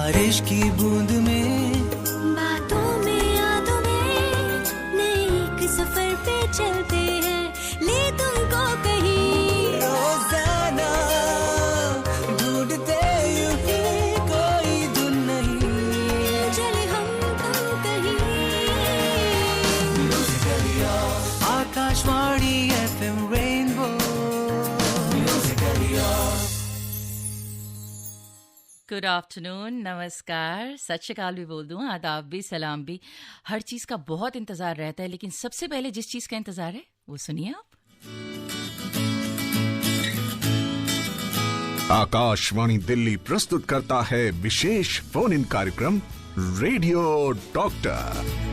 बारिश की बूंद में, बातों में यादों में, नए एक सफर पे चलते हैं, ले तुमको कहीं। रोजाना ढूंढते यूं ही कोई धुन नहीं, चले हम तुम कहीं। Akashvani FM rainbow. Good afternoon, नमस्कार, सत श्री अकाल भी बोल दूं, आदाब भी, सलाम भी। हर चीज़ का बहुत इंतज़ार रहता है, लेकिन सबसे पहले जिस चीज़ का इंतज़ार है वो सुनिए आप। आकाशवाणी दिल्ली प्रस्तुत करता है विशेष फोन इन कार्यक्रम रेडियो डॉक्टर।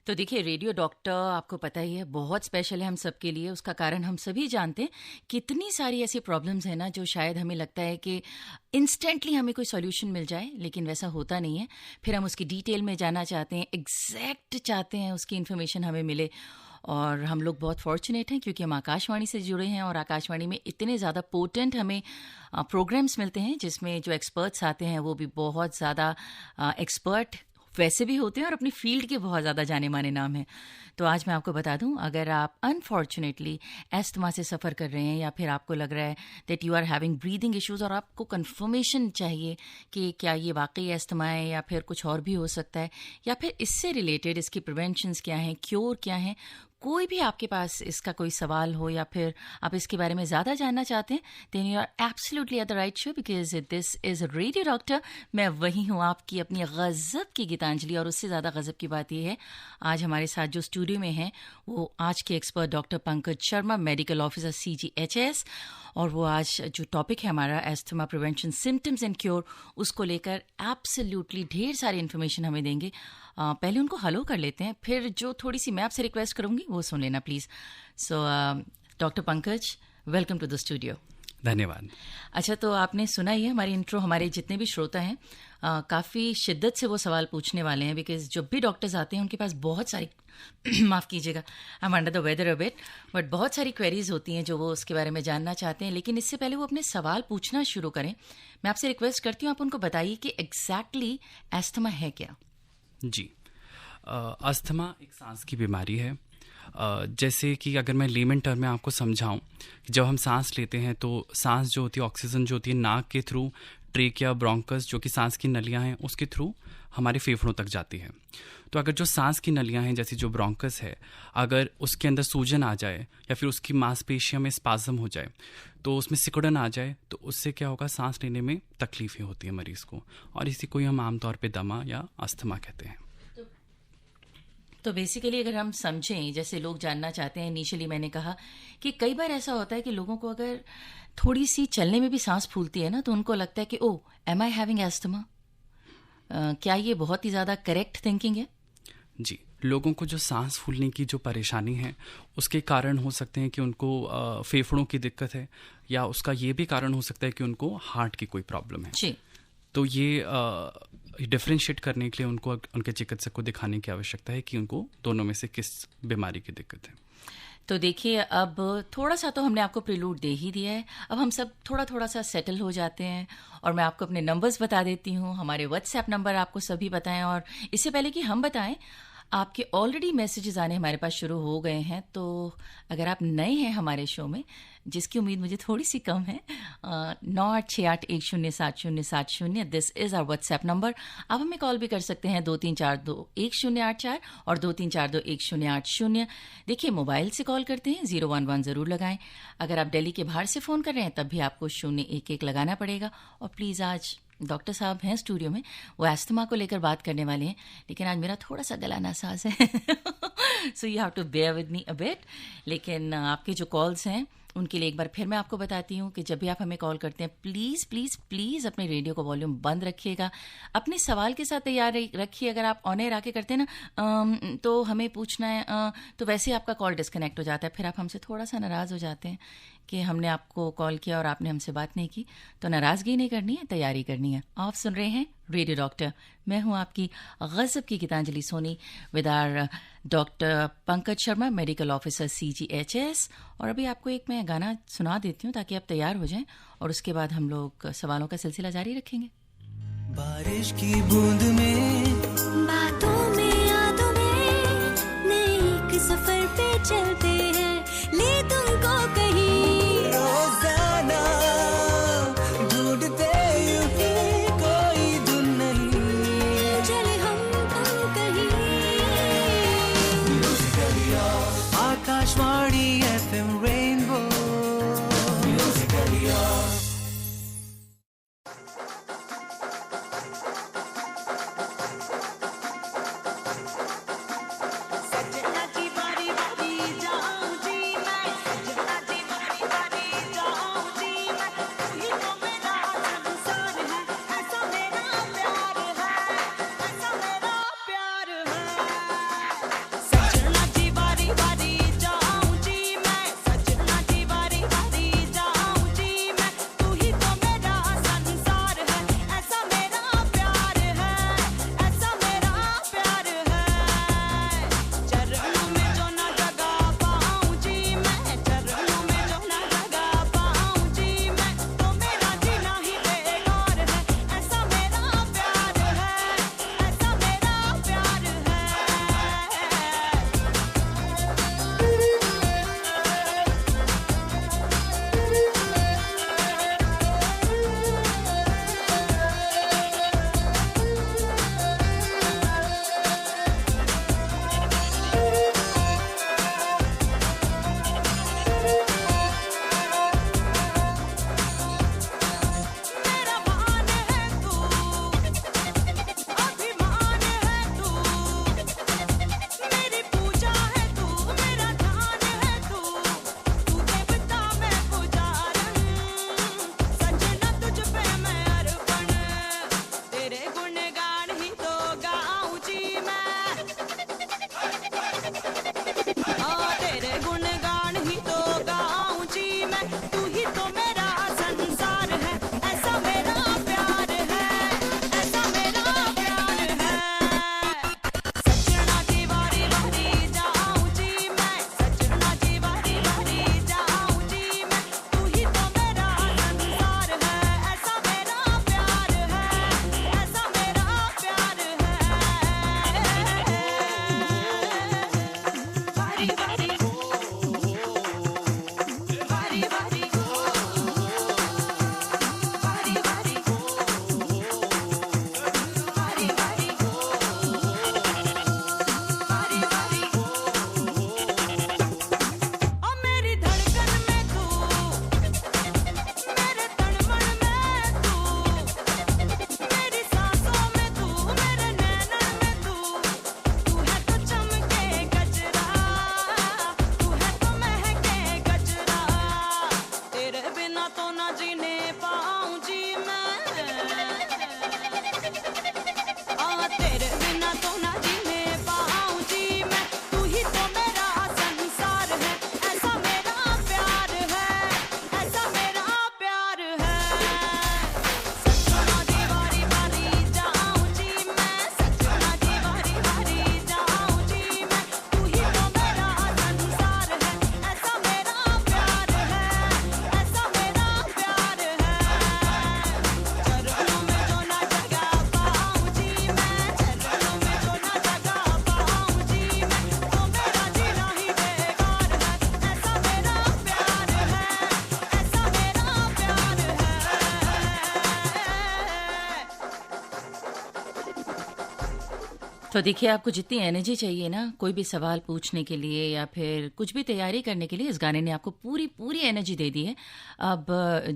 तो देखिए, रेडियो डॉक्टर आपको पता ही है बहुत स्पेशल है हम सबके लिए। उसका कारण हम सभी जानते हैं। कितनी सारी ऐसी प्रॉब्लम्स हैं ना जो शायद हमें लगता है कि इंस्टेंटली हमें कोई सॉल्यूशन मिल जाए, लेकिन वैसा होता नहीं है। फिर हम उसकी डिटेल में जाना चाहते हैं, एग्जैक्ट चाहते हैं उसकी इन्फॉर्मेशन हमें मिले। और हम लोग बहुत फॉर्चुनेट हैं क्योंकि हम आकाशवाणी से जुड़े हैं और आकाशवाणी में इतने ज़्यादा पोटेंट हमें प्रोग्राम्स मिलते हैं जिसमें जो एक्सपर्ट्स आते हैं वो भी बहुत ज़्यादा एक्सपर्ट वैसे भी होते हैं और अपनी फील्ड के बहुत ज़्यादा जाने माने नाम हैं। तो आज मैं आपको बता दूं, अगर आप अनफॉर्चुनेटली एस्थमा से सफ़र कर रहे हैं या फिर आपको लग रहा है that you are having breathing issues और आपको कंफर्मेशन चाहिए कि क्या ये वाकई एस्थमा है या फिर कुछ और भी हो सकता है, या फिर इससे रिलेटेड इसकी प्रिवेंशंस क्या हैं, क्योर क्या हैं, कोई भी आपके पास इसका कोई सवाल हो या फिर आप इसके बारे में ज़्यादा जानना चाहते हैं, then you are absolutely at the right show because this is radio doctor. मैं वही हूँ, आपकी अपनी गज़ब की गीतांजलि। और उससे ज़्यादा गज़ब की बात यह है, आज हमारे साथ जो स्टूडियो में हैं वो आज के expert doctor Pankaj Sharma, medical officer CGHS। और वो आज जो टॉपिक है हमारा asthma prevention symptoms and cure, उसको लेकर एब्सोल्युटली ढेर सारी इन्फॉर्मेशन हमें देंगे। पहले उनको हेलो कर लेते हैं, फिर जो थोड़ी सी मैं आपसे रिक्वेस्ट करूंगी वो सुन लेना please. So doctor Pankaj, welcome to the studio. धन्यवाद। अच्छा, तो आपने सुना ही है हमारी इंट्रो। हमारे जितने भी श्रोता हैं काफ़ी शिद्दत से वो सवाल पूछने वाले हैं बिकॉज जब भी डॉक्टर्स आते हैं उनके पास बहुत सारी माफ़ कीजिएगा, I am under the weather a bit, but बहुत सारी क्वेरीज होती हैं जो वो उसके बारे में जानना चाहते हैं। लेकिन इससे पहले वो अपने सवाल पूछना शुरू करें, मैं आपसे रिक्वेस्ट करती हूँ आप उनको बताइए कि एग्जैक्टली एस्थमा है क्या। जी, अस्थमा एक सांस की बीमारी है। जैसे कि अगर मैं लेमन टर्म में आपको समझाऊं, जब हम सांस लेते हैं तो सांस जो होती है, ऑक्सीजन जो होती है नाक के थ्रू, ट्रेकिया, ब्रोंकस जो कि सांस की नलियां हैं उसके थ्रू हमारे फेफड़ों तक जाती है। तो अगर जो सांस की नलियां हैं जैसे जो ब्रोंकस है, अगर उसके अंदर सूजन आ जाए या फिर उसकी मांसपेशियों में स्पाज्म हो जाए, तो उसमें सिकुड़न आ जाए, तो उससे क्या होगा, सांस लेने में तकलीफें होती है मरीज को, और इसी को ही हम आमतौर पर दमा या अस्थमा कहते हैं। तो बेसिकली अगर हम समझें, जैसे लोग जानना चाहते हैं, इनिशियली मैंने कहा कि कई बार ऐसा होता है कि लोगों को अगर थोड़ी सी चलने में भी सांस फूलती है ना तो उनको लगता है कि oh am I having asthma. क्या ये बहुत ही ज़्यादा करेक्ट थिंकिंग है? जी, लोगों को जो सांस फूलने की जो परेशानी है उसके कारण हो सकते हैं कि उनको फेफड़ों की दिक्कत है, या उसका ये भी कारण हो सकता है कि उनको हार्ट की कोई प्रॉब्लम है। जी, तो ये डिफ्रेंशिएट करने के लिए उनको उनके चिकित्सक को दिखाने की आवश्यकता है कि उनको दोनों में से किस बीमारी की दिक्कत है। तो देखिए, अब थोड़ा सा तो हमने आपको प्रिलूड दे ही दिया है। अब हम सब थोड़ा थोड़ा सा सेटल हो जाते हैं और मैं आपको अपने नंबर्स बता देती हूँ। हमारे व्हाट्सएप नंबर आपको सभी बताएं, और इससे पहले कि हम बताएं, आपके ऑलरेडी मैसेजेस आने हमारे पास शुरू हो गए हैं। तो अगर आप नए हैं हमारे शो में, जिसकी उम्मीद मुझे थोड़ी सी कम है, 9868107070, this is our WhatsApp number. आप हमें कॉल भी कर सकते हैं 23421084 और 23421080। देखिए, मोबाइल से कॉल करते हैं 011 ज़रूर लगाएं। अगर आप दिल्ली के बाहर से फ़ोन कर रहे हैं तब भी आपको 011 लगाना पड़ेगा। और प्लीज़, आज डॉक्टर साहब हैं स्टूडियो में, वो एस्थमा को लेकर बात करने वाले हैं, लेकिन आज मेरा थोड़ा सा गला नासाज है so you have to bear with me a bit. लेकिन आपके जो कॉल्स हैं उनके लिए एक बार फिर मैं आपको बताती हूँ कि जब भी आप हमें कॉल करते हैं प्लीज़ प्लीज़ प्लीज़ अपने रेडियो का वॉल्यूम बंद रखिएगा, अपने सवाल के साथ तैयार रखिए। अगर आप ऑन एयर आके करते हैं ना तो हमें पूछना है तो वैसे आपका कॉल डिस्कनेक्ट हो जाता है, फिर आप हमसे थोड़ा सा नाराज़ हो जाते हैं कि हमने आपको कॉल किया और आपने हमसे बात नहीं की, तो नाराज़गी नहीं करनी है, तैयारी करनी है। आप सुन रहे हैं रेडियो डॉक्टर। मैं हूं आपकी गज़ब की Geetanjali Soni with our doctor Pankaj Sharma, medical officer CGHS। और अभी आपको एक मैं गाना सुना देती हूँ ताकि आप तैयार हो जाएं, और उसके बाद हम लोग सवालों का सिलसिला जारी रखेंगे। बारिश की बूंद में, बातों में यादों में नए एक सफर पे चलते हैं, ले तुमको कहीं रोजाना ढूंढते यूं ही कोई धुन नहीं, चले हम तुम कहीं। Akashvani FM rainbow. तो देखिए, आपको जितनी एनर्जी चाहिए ना कोई भी सवाल पूछने के लिए या फिर कुछ भी तैयारी करने के लिए, इस गाने ने आपको पूरी पूरी एनर्जी दे दी है। अब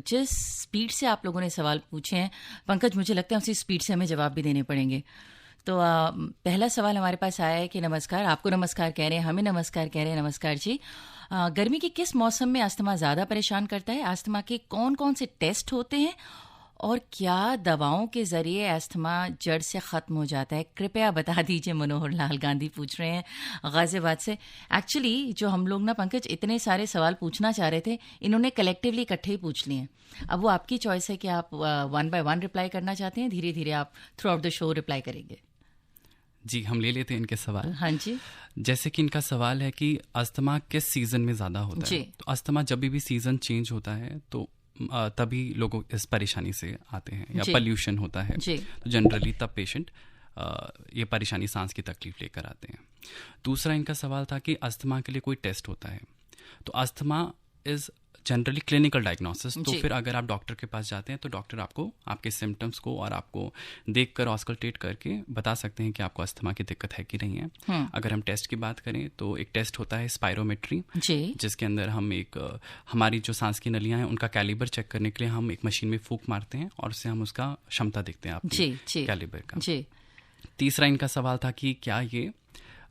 जिस स्पीड से आप लोगों ने सवाल पूछे हैं पंकज, मुझे लगता है उसी स्पीड से हमें जवाब भी देने पड़ेंगे। तो पहला सवाल हमारे पास आया है कि नमस्कार, आपको नमस्कार कह रहे हैं, हमें नमस्कार कह रहे हैं। नमस्कार जी। गर्मी के किस मौसम में अस्थमा ज़्यादा परेशान करता है? अस्थमा के कौन कौन से टेस्ट होते हैं और क्या दवाओं के जरिए अस्थमा जड़ से खत्म हो जाता है? कृपया बता दीजिए। मनोहर लाल गांधी पूछ रहे हैं गाजियाबाद से। एक्चुअली जो हम लोग ना पंकज इतने सारे सवाल पूछना चाह रहे थे, इन्होंने कलेक्टिवली इकट्ठे ही पूछ लिए हैं। अब वो आपकी चॉइस है कि आप 1 by 1 रिप्लाई करना चाहते हैं, धीरे धीरे आप through out the show reply करेंगे। जी, हम ले लेते हैं इनके सवाल। हाँ जी। जैसे कि इनका सवाल है कि अस्थमा किस सीजन में ज़्यादा होता जी। है। तो अस्थमा जब भी सीजन चेंज होता है तो तभी लोग इस परेशानी से आते हैं, या जी। पॉल्यूशन होता है जी। तो जनरली तब पेशेंट ये परेशानी, सांस की तकलीफ लेकर आते हैं। दूसरा इनका सवाल था कि अस्थमा के लिए कोई टेस्ट होता है। तो asthma is generally clinical diagnosis. तो जी। फिर अगर आप डॉक्टर के पास जाते हैं तो डॉक्टर आपको आपके सिम्टम्स को और आपको देखकर ऑस्कल्टेट करके बता सकते हैं कि आपको अस्थमा की दिक्कत है कि नहीं है। अगर हम टेस्ट की बात करें तो एक टेस्ट होता है स्पायरोमेट्री, जी। जिसके अंदर हम हमारी जो सांस की नलियां हैं उनका कैलिबर चेक करने के लिए हम एक मशीन में फूंक मारते हैं और उससे हम उसका क्षमता देखते हैं आपके कैलिबर का। जी। तीसरा इनका सवाल था कि क्या ये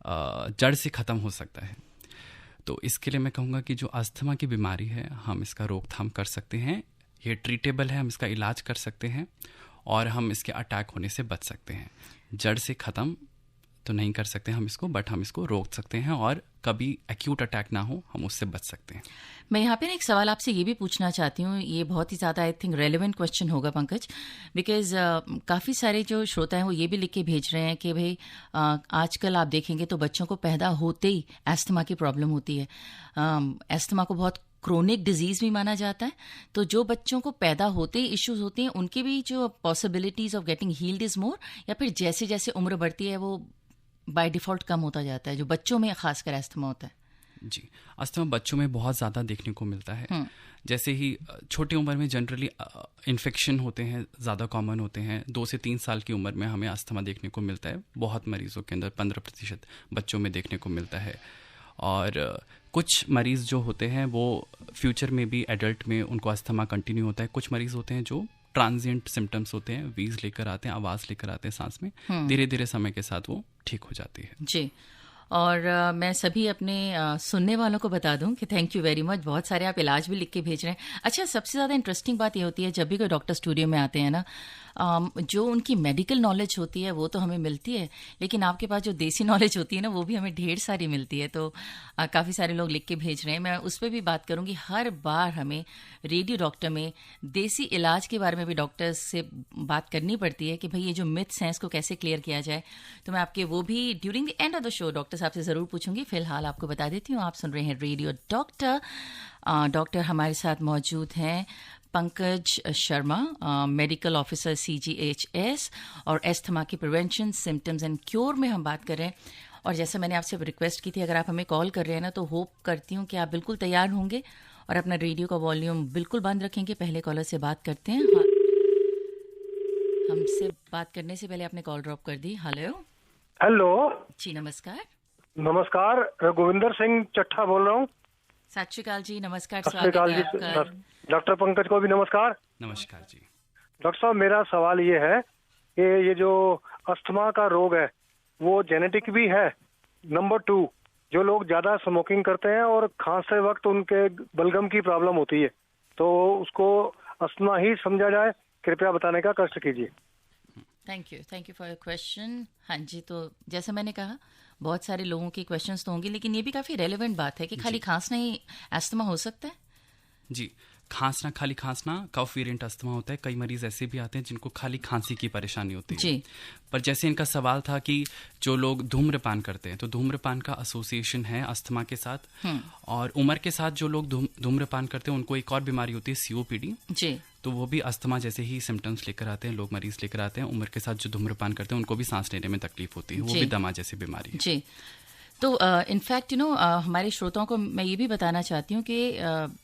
जड़ से ख़त्म हो सकता है। तो इसके लिए मैं कहूँगा कि जो अस्थमा की बीमारी है हम इसका रोकथाम कर सकते हैं, ये ट्रीटेबल है, हम इसका इलाज कर सकते हैं और हम इसके अटैक होने से बच सकते हैं। जड़ से ख़त्म तो नहीं कर सकते हम इसको, बट हम इसको रोक सकते हैं और कभी एक्यूट अटैक ना हो हम उससे बच सकते हैं। मैं यहाँ पे ना एक सवाल आपसे ये भी पूछना चाहती हूँ, ये बहुत ही ज़्यादा आई थिंक रेलेवेंट क्वेश्चन होगा पंकज, बिकॉज काफ़ी सारे जो श्रोता हैं वो ये भी लिख के भेज रहे हैं कि भाई आजकल आप देखेंगे तो बच्चों को पैदा होते ही एस्थमा की प्रॉब्लम होती है। एस्थमा को बहुत क्रोनिक डिजीज़ भी माना जाता है, तो जो बच्चों को पैदा होते ही इश्यूज होते हैं उनकी भी जो possibilities of getting heeled is more, या फिर जैसे जैसे उम्र बढ़ती है वो बाय डिफ़ॉल्ट कम होता जाता है, जो बच्चों में खासकर एस्थमा होता है? जी, अस्थमा बच्चों में बहुत ज़्यादा देखने को मिलता है। जैसे ही छोटी उम्र में जनरली इन्फेक्शन होते हैं, ज़्यादा कॉमन होते हैं। 2 से 3 साल की उम्र में हमें अस्थमा देखने को मिलता है, बहुत मरीज़ों के अंदर 15% बच्चों में देखने को मिलता है। और कुछ मरीज़ जो होते हैं वो फ्यूचर में भी एडल्ट में उनको अस्थमा कंटिन्यू होता है। कुछ मरीज़ होते हैं जो ट्रांजिएंट सिम्टम्स होते हैं, वीज लेकर आते हैं, आवाज़ लेकर आते हैं सांस में, धीरे धीरे समय के साथ वो ठीक हो जाती है। जी। और मैं सभी अपने सुनने वालों को बता दूं कि थैंक यू वेरी मच, बहुत सारे आप इलाज भी लिख के भेज रहे हैं। अच्छा, सबसे ज़्यादा इंटरेस्टिंग बात ये होती है जब भी कोई डॉक्टर स्टूडियो में आते हैं ना, जो उनकी मेडिकल नॉलेज होती है वो तो हमें मिलती है, लेकिन आपके पास जो देसी नॉलेज होती है ना वो भी हमें ढेर सारी मिलती है। तो काफ़ी सारे लोग लिख के भेज रहे हैं, मैं उस पर भी बात करूंगी। हर बार हमें रेडियो डॉक्टर में देसी इलाज के बारे में भी डॉक्टर्स से बात करनी पड़ती है कि भाई ये जो मिथ्स हैं इसको कैसे क्लियर किया जाए। तो मैं आपके वो भी during the end of the show doctor साहब से ज़रूर पूछूंगी। फिलहाल आपको बता देती हूँ, आप सुन रहे हैं रेडियो डॉक्टर। डॉक्टर हमारे साथ मौजूद हैं Pankaj Sharma, medical officer CGHS, और एस्थमा की प्रिवेंशन, सिम्टम्स एंड क्योर में हम बात कर रहे हैं। और जैसे मैंने आपसे रिक्वेस्ट की थी, अगर आप हमें कॉल कर रहे हैं ना तो होप करती हूँ कि आप बिल्कुल तैयार होंगे और अपना रेडियो का वॉल्यूम बिल्कुल बंद रखेंगे। पहले कॉलर से बात करते हैं। हमसे बात करने से पहले आपने कॉल ड्रॉप कर दी। हेलो। हेलो जी नमस्कार। नमस्कार, रघुविंदर सिंह चट्ठा बोल रहा हूँ। सत श्री अकाल जी, नमस्कार, सत श्री स्वागत अकाल है जी। आपका। डॉक्टर पंकज को भी नमस्कार। नमस्कार जी। डॉक्टर साहब, मेरा सवाल ये है कि ये जो अस्थमा का रोग है वो जेनेटिक भी है। नंबर 2, जो लोग ज्यादा स्मोकिंग करते हैं और खांसते वक्त उनके बलगम की प्रॉब्लम होती है, तो उसको अस्थमा ही समझा जाए? कृपया बताने का कष्ट कीजिए। Thank you for your question. हाँ जी, तो जैसे मैंने कहा बहुत सारे लोगों के क्वेश्चंस तो होंगे, लेकिन ये भी काफ़ी रेलेवेंट बात है कि खाली खांसना ही एस्थमा हो सकता है। जी, खांसना, खाली खांसना कफ वेरिएंट अस्थमा होता है। कई मरीज ऐसे भी आते हैं जिनको खाली खांसी की परेशानी होती है जी। पर जैसे इनका सवाल था कि जो लोग धूम्रपान करते हैं, तो धूम्रपान का एसोसिएशन है अस्थमा के साथ। और उम्र के साथ जो लोग धूम्रपान करते हैं उनको एक और बीमारी होती है COPD जी। तो वो भी अस्थमा जैसे ही सिम्टम्स लेकर आते हैं, लोग मरीज लेकर आते हैं। उम्र के साथ जो धूम्रपान करते हैं उनको भी सांस लेने में तकलीफ होती है, वो भी दमा जैसी बीमारी है जी। तो इनफैक्ट हमारे श्रोताओं को मैं ये भी बताना चाहती हूँ कि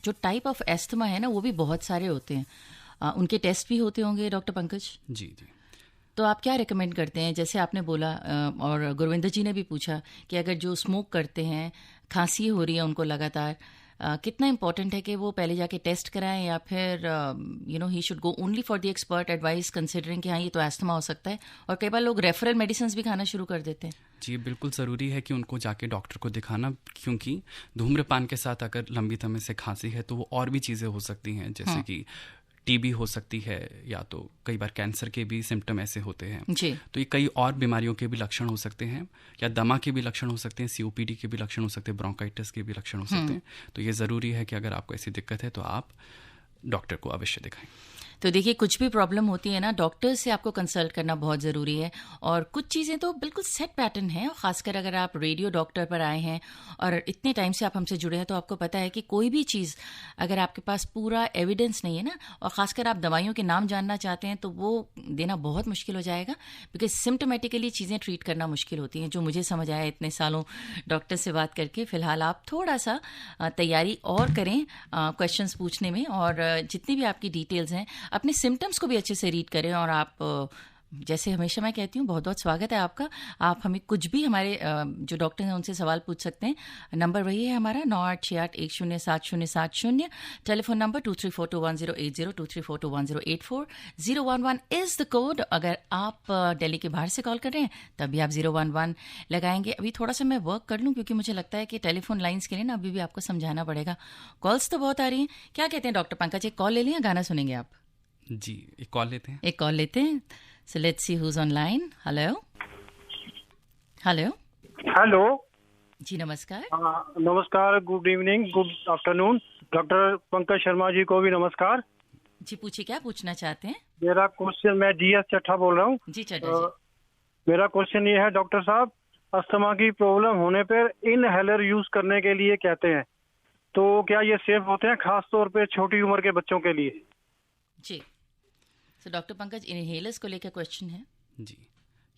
जो टाइप ऑफ एस्थमा है ना वो भी बहुत सारे होते हैं। उनके टेस्ट भी होते होंगे डॉक्टर पंकज? जी जी। तो आप क्या रिकमेंड करते हैं? जैसे आपने बोला और गुरविंदर जी ने भी पूछा कि अगर जो स्मोक करते हैं, खांसी हो रही है उनको लगातार, कितना इम्पोर्टेंट है कि वो पहले जाके टेस्ट कराएं, या फिर he should go only for the expert advice considering कि हाँ ये तो एस्थमा हो सकता है? और कई बार लोग रेफरल मेडिसिन भी खाना शुरू कर देते हैं। जी, बिल्कुल ज़रूरी है कि उनको जाके डॉक्टर को दिखाना, क्योंकि धूम्रपान के साथ अगर लंबी समय से खांसी है तो वो और भी चीज़ें हो सकती हैं, जैसे कि टीबी हो सकती है, या तो कई बार कैंसर के भी सिम्टम ऐसे होते हैं। जी। तो ये कई और बीमारियों के भी लक्षण हो सकते हैं, या दमा के भी लक्षण हो सकते हैं, COPD के भी लक्षण हो सकते हैं, ब्रोंकाइटिस के भी लक्षण हो सकते हैं। तो ये ज़रूरी है कि अगर आपको ऐसी दिक्कत है तो आप डॉक्टर को अवश्य दिखाएं। तो देखिए, कुछ भी प्रॉब्लम होती है ना, डॉक्टर से आपको कंसल्ट करना बहुत ज़रूरी है। और कुछ चीज़ें तो बिल्कुल सेट पैटर्न है, और ख़ासकर अगर आप रेडियो डॉक्टर पर आए हैं और इतने टाइम से आप हमसे जुड़े हैं, तो आपको पता है कि कोई भी चीज़ अगर आपके पास पूरा एविडेंस नहीं है ना, और ख़ासकर आप दवाइयों के नाम जानना चाहते हैं, तो वो देना बहुत मुश्किल हो जाएगा, बिकॉज सिम्टोमेटिकली चीज़ें ट्रीट करना मुश्किल होती हैं, जो मुझे समझ आया इतने सालों डॉक्टर से बात करके। फ़िलहाल आप थोड़ा सा तैयारी और करें क्वेश्चंस पूछने में, और जितनी भी आपकी डिटेल्स हैं अपने सिम्टम्स को भी अच्छे से रीड करें। और आप, जैसे हमेशा मैं कहती हूँ, बहुत बहुत स्वागत है आपका। आप हमें कुछ भी, हमारे जो डॉक्टर हैं उनसे सवाल पूछ सकते हैं। नंबर वही है हमारा 9868107070, telephone number 23421080, 23421084, 011 is the code. अगर आप दिल्ली के बाहर से कॉल कर रहे हैं तब भी आप 011 लगाएंगे। अभी थोड़ा सा मैं वर्क कर लूँ, क्योंकि मुझे लगता है कि टेलीफोन लाइन्स के लिए ना अभी भी आपको समझाना पड़ेगा। कॉल्स तो बहुत आ रही हैं। क्या कहते हैं डॉक्टर पंकज, एक कॉल ले लें या गाना सुनेंगे आप? जी, एक कॉल लेते हैं। एक कॉल लेते हैं। So let's see who's online. Hello. Hello. Hello ji नमस्कार। नमस्कार, good evening, good afternoon. Doctor Pankaj Sharma ji को भी नमस्कार। जी पूछिए, क्या पूछना चाहते हैं? मेरा क्वेश्चन, मैं GS चट्ठा बोल रहा हूँ। जी चड्ढा जी। मेरा क्वेश्चन ये है डॉक्टर साहब, अस्थमा की प्रॉब्लम होने पर इनहेलर यूज करने के लिए कहते हैं, तो क्या ये सेफ होते हैं, खास तौर पे छोटी उम्र के बच्चों के लिए? जी। तो डॉक्टर पंकज, इनहेलर्स को लेकर क्वेश्चन है। जी,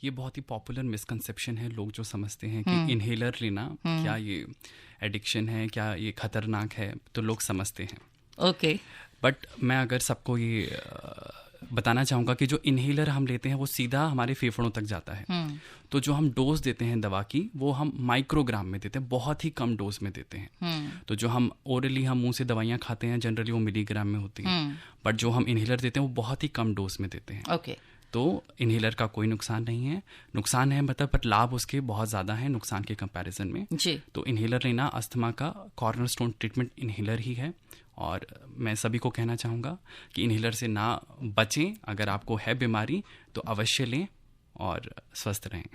ये बहुत ही पॉपुलर मिसकंसेप्शन है। लोग जो समझते हैं कि इनहेलर लेना क्या ये एडिक्शन है, क्या ये खतरनाक है, तो लोग समझते हैं। ओके। बट मैं अगर सबको ये बताना चाहूँगा कि जो इनहेलर हम लेते हैं वो सीधा हमारे फेफड़ों तक जाता है। तो जो हम डोज देते हैं दवा की, वो हम माइक्रोग्राम में देते हैं, बहुत ही कम डोज में देते हैं। तो जो हम ओरली हम मुंह से दवाइयाँ खाते हैं, जनरली वो मिलीग्राम में होती हैं, बट जो हम इनहेलर देते हैं वो बहुत ही कम डोज में देते हैं। ओके। तो इनहेलर का कोई नुकसान नहीं है। नुकसान है मतलब, पर लाभ उसके बहुत ज़्यादा हैं नुकसान के कंपैरिजन में। जी। तो इनहेलर लेना अस्थमा का कॉर्नरस्टोन ट्रीटमेंट इनहेलर ही है। और मैं सभी को कहना चाहूँगा कि इनहेलर से ना बचें। अगर आपको है बीमारी तो अवश्य लें और स्वस्थ रहें।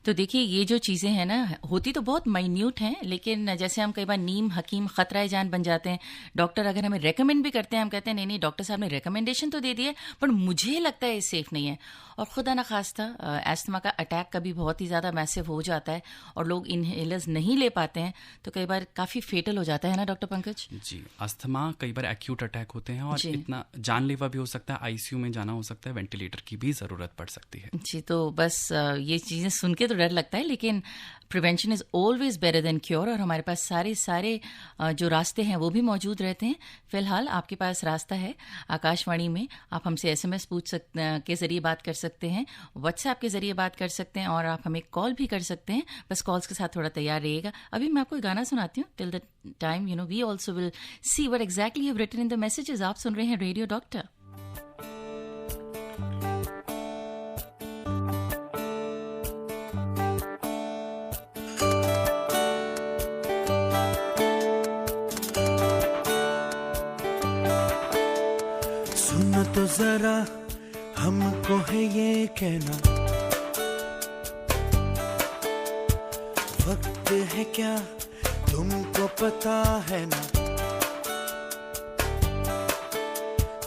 तो देखिए, ये जो चीज़ें हैं ना, होती तो बहुत माइन्यूट हैं, लेकिन जैसे हम कई बार नीम हकीम खतराए जान बन जाते हैं। डॉक्टर अगर हमें रेकमेंड भी करते हैं, हम कहते हैं नहीं नहीं डॉक्टर साहब ने रेकमेंडेशन तो दे दी है, पर मुझे लगता है ये सेफ नहीं है। और खुदा ना खास्ता एस्थमा का अटैक कभी बहुत ही ज़्यादा मैसिव हो जाता है और लोग इनहेलर्स नहीं ले पाते हैं, तो कई बार काफ़ी फेटल हो जाता है ना डॉक्टर पंकज? जी, अस्थमा कई बार एक्यूट अटैक होते हैं और इतना जानलेवा भी हो सकता है। ICU में जाना हो सकता है, वेंटिलेटर की भी ज़रूरत पड़ सकती है। जी, तो बस ये चीज़ें सुन के तो डर लगता है, लेकिन prevention is always better than cure. और हमारे पास सारे जो रास्ते हैं वो भी मौजूद रहते हैं। फिलहाल आपके पास रास्ता है, आकाशवाणी में आप हमसे SMS पूछ सकते के ज़रिए बात कर सकते हैं, व्हाट्सएप के ज़रिए बात कर सकते हैं, और आप हमें कॉल भी कर सकते हैं। बस कॉल्स के साथ थोड़ा तैयार रहिएगा। अभी मैं आपको गाना सुनाती हूँ। Till the time we also will see what exactly you have written in the messages. आप सुन रहे हैं रेडियो डॉक्टर। तो जरा हमको है ये कहना, वक्त है क्या तुमको पता है ना,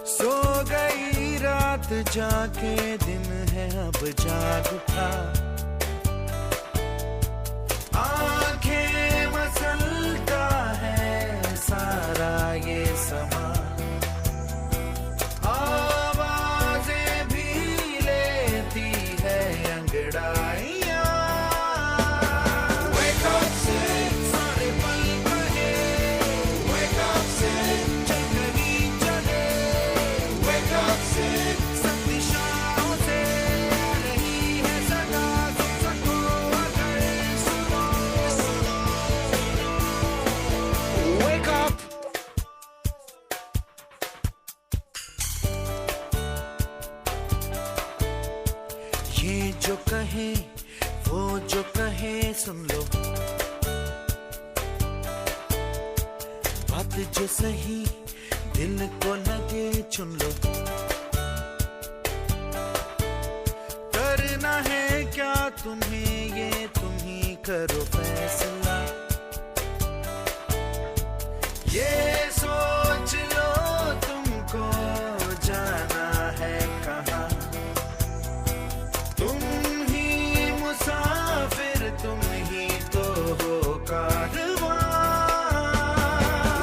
सो गई रात जाके दिन है अब जाग उठा, आंखें मसलता है सारा ये समा, जो कहे वो जो कहे सुन लो, बात जो सही दिल को लगे चुन लो, करना है क्या तुम्हें ये तुम ही करो फैसला, ये सोच लो तुमको जाना है कहाँ, तुम ही मुसाफिर तुम ही तो हो कारवां।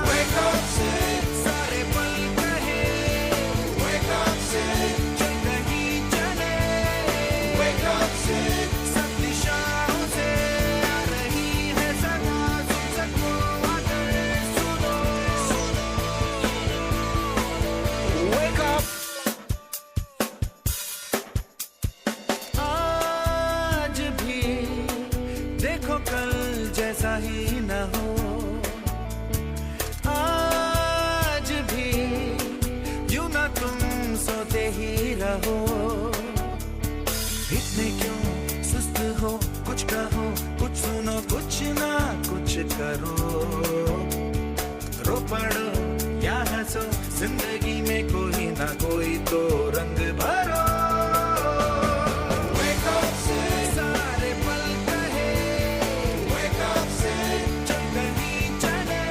Wake up से सारे पल कहे, wake up से जिंदगी चले, wake up से सब दिशाओं से आ रही है सदा, सुन सको अगर सुनो, wake up। आज भी देखो कल जैसा ही न हो, आज भी यूं ना तुम सोते ही रहो, इतने क्यों सुस्त हो, कुछ कहो कुछ सुनो कुछ ना कुछ करो, रो पड़ो या हंसो जिंदगी में कोई ना कोई तो रंग भरो। Wake up से सारे पल कहे, wake up से जिंदगी चले,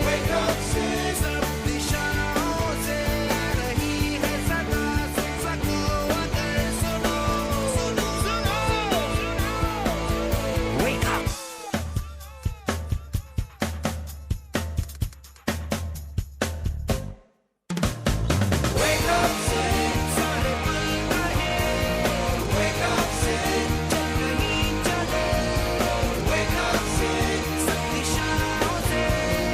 wake up से सब दिशाओं से आ रही है सदा, सुन सको अगर सुनो, सुनो, सुनो, wake up। Wake up से सारे पल कहे, wake up से जिंदगी चले, wake up से सब दिशाओं से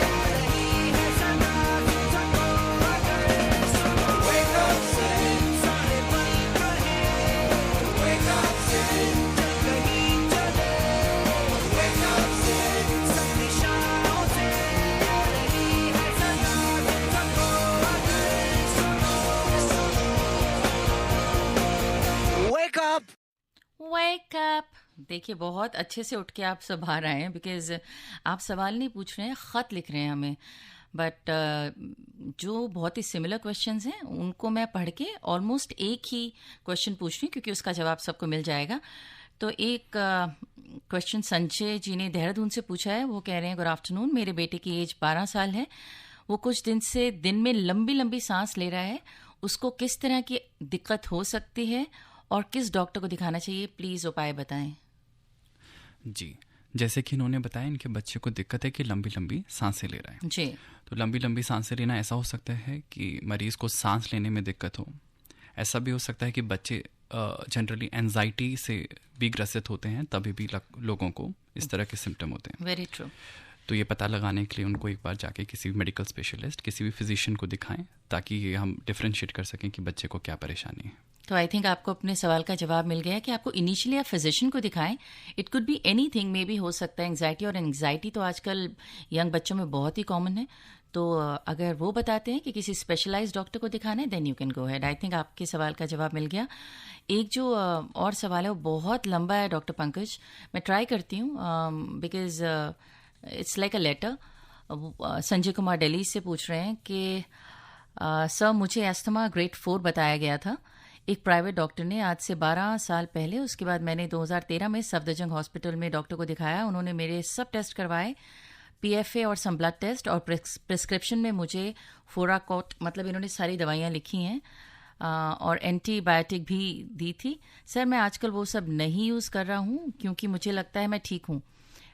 आ रही है सदा, सुन सको अगर सुनो, wake up से सारे पल कहे, wake up से जिंदगी चले, wake up से सब दिशाओं से आ रही है सदा, सुन सको अगर सुनो, wake up। Wake up. देखिए बहुत अच्छे से उठ के आप सब बाहर आए हैं, बिकॉज आप सवाल नहीं पूछ रहे हैं, ख़त लिख रहे हैं हमें, बट जो बहुत ही सिमिलर क्वेश्चंस हैं उनको मैं पढ़ के ऑलमोस्ट एक ही क्वेश्चन पूछ रही हूँ, क्योंकि उसका जवाब सबको मिल जाएगा। तो एक क्वेश्चन संजय जी ने देहरादून से पूछा है। वो कह रहे हैं, गुड आफ्टरनून, मेरे बेटे की एज 12 साल है, वो कुछ दिन से दिन में लंबी लंबी सांस ले रहा है, उसको किस तरह की दिक्कत हो सकती है और किस डॉक्टर को दिखाना चाहिए, प्लीज़ उपाय बताएं। जी, जैसे कि इन्होंने बताया इनके बच्चे को दिक्कत है कि लंबी लंबी सांसें ले रहा है। जी, तो लंबी लंबी सांसें लेना ऐसा हो सकता है कि मरीज़ को सांस लेने में दिक्कत हो। ऐसा भी हो सकता है कि बच्चे जनरली एंजाइटी से भी ग्रसित होते हैं, तभी भी लोगों को इस तरह के सिम्टम होते हैं। Very true. तो ये पता लगाने के लिए उनको एक बार जाके किसी भी मेडिकल स्पेशलिस्ट, किसी भी फिजिशियन को दिखाएं, ताकि ये हम डिफ्रेंशिएट कर सकें कि बच्चे को क्या परेशानी है। तो आई थिंक आपको अपने सवाल का जवाब मिल गया कि आपको इनिशियली आप फिजिशियन को दिखाएं। It could be anything, may be हो सकता है एंग्जाइटी, और एंग्जाइटी तो आजकल यंग बच्चों में बहुत ही कॉमन है। तो अगर वो बताते हैं कि किसी स्पेशलाइज्ड डॉक्टर को दिखाना है, then you can go ahead. I think आपके सवाल का जवाब मिल गया। एक जो और सवाल है वो बहुत लंबा है डॉक्टर पंकज, मैं ट्राई करती हूँ because it's like a letter. Sanjay Kumar Delhi से पूछ रहे हैं कि सर मुझे अस्थमा ग्रेड 4 बताया गया था एक प्राइवेट डॉक्टर ने आज से 12 साल पहले। उसके बाद मैंने 2013 में सफदरजंग हॉस्पिटल में डॉक्टर को दिखाया। उन्होंने मेरे सब टेस्ट करवाए, PFA और सम ब्लड टेस्ट, और प्रिस्क्रिप्शन में मुझे फोराकोट, मतलब इन्होंने सारी दवाइयाँ लिखी हैं और एंटीबायोटिक भी दी थी। सर मैं आजकल वो सब नहीं यूज़ कर रहा हूँ क्योंकि मुझे लगता है मैं ठीक हूँ।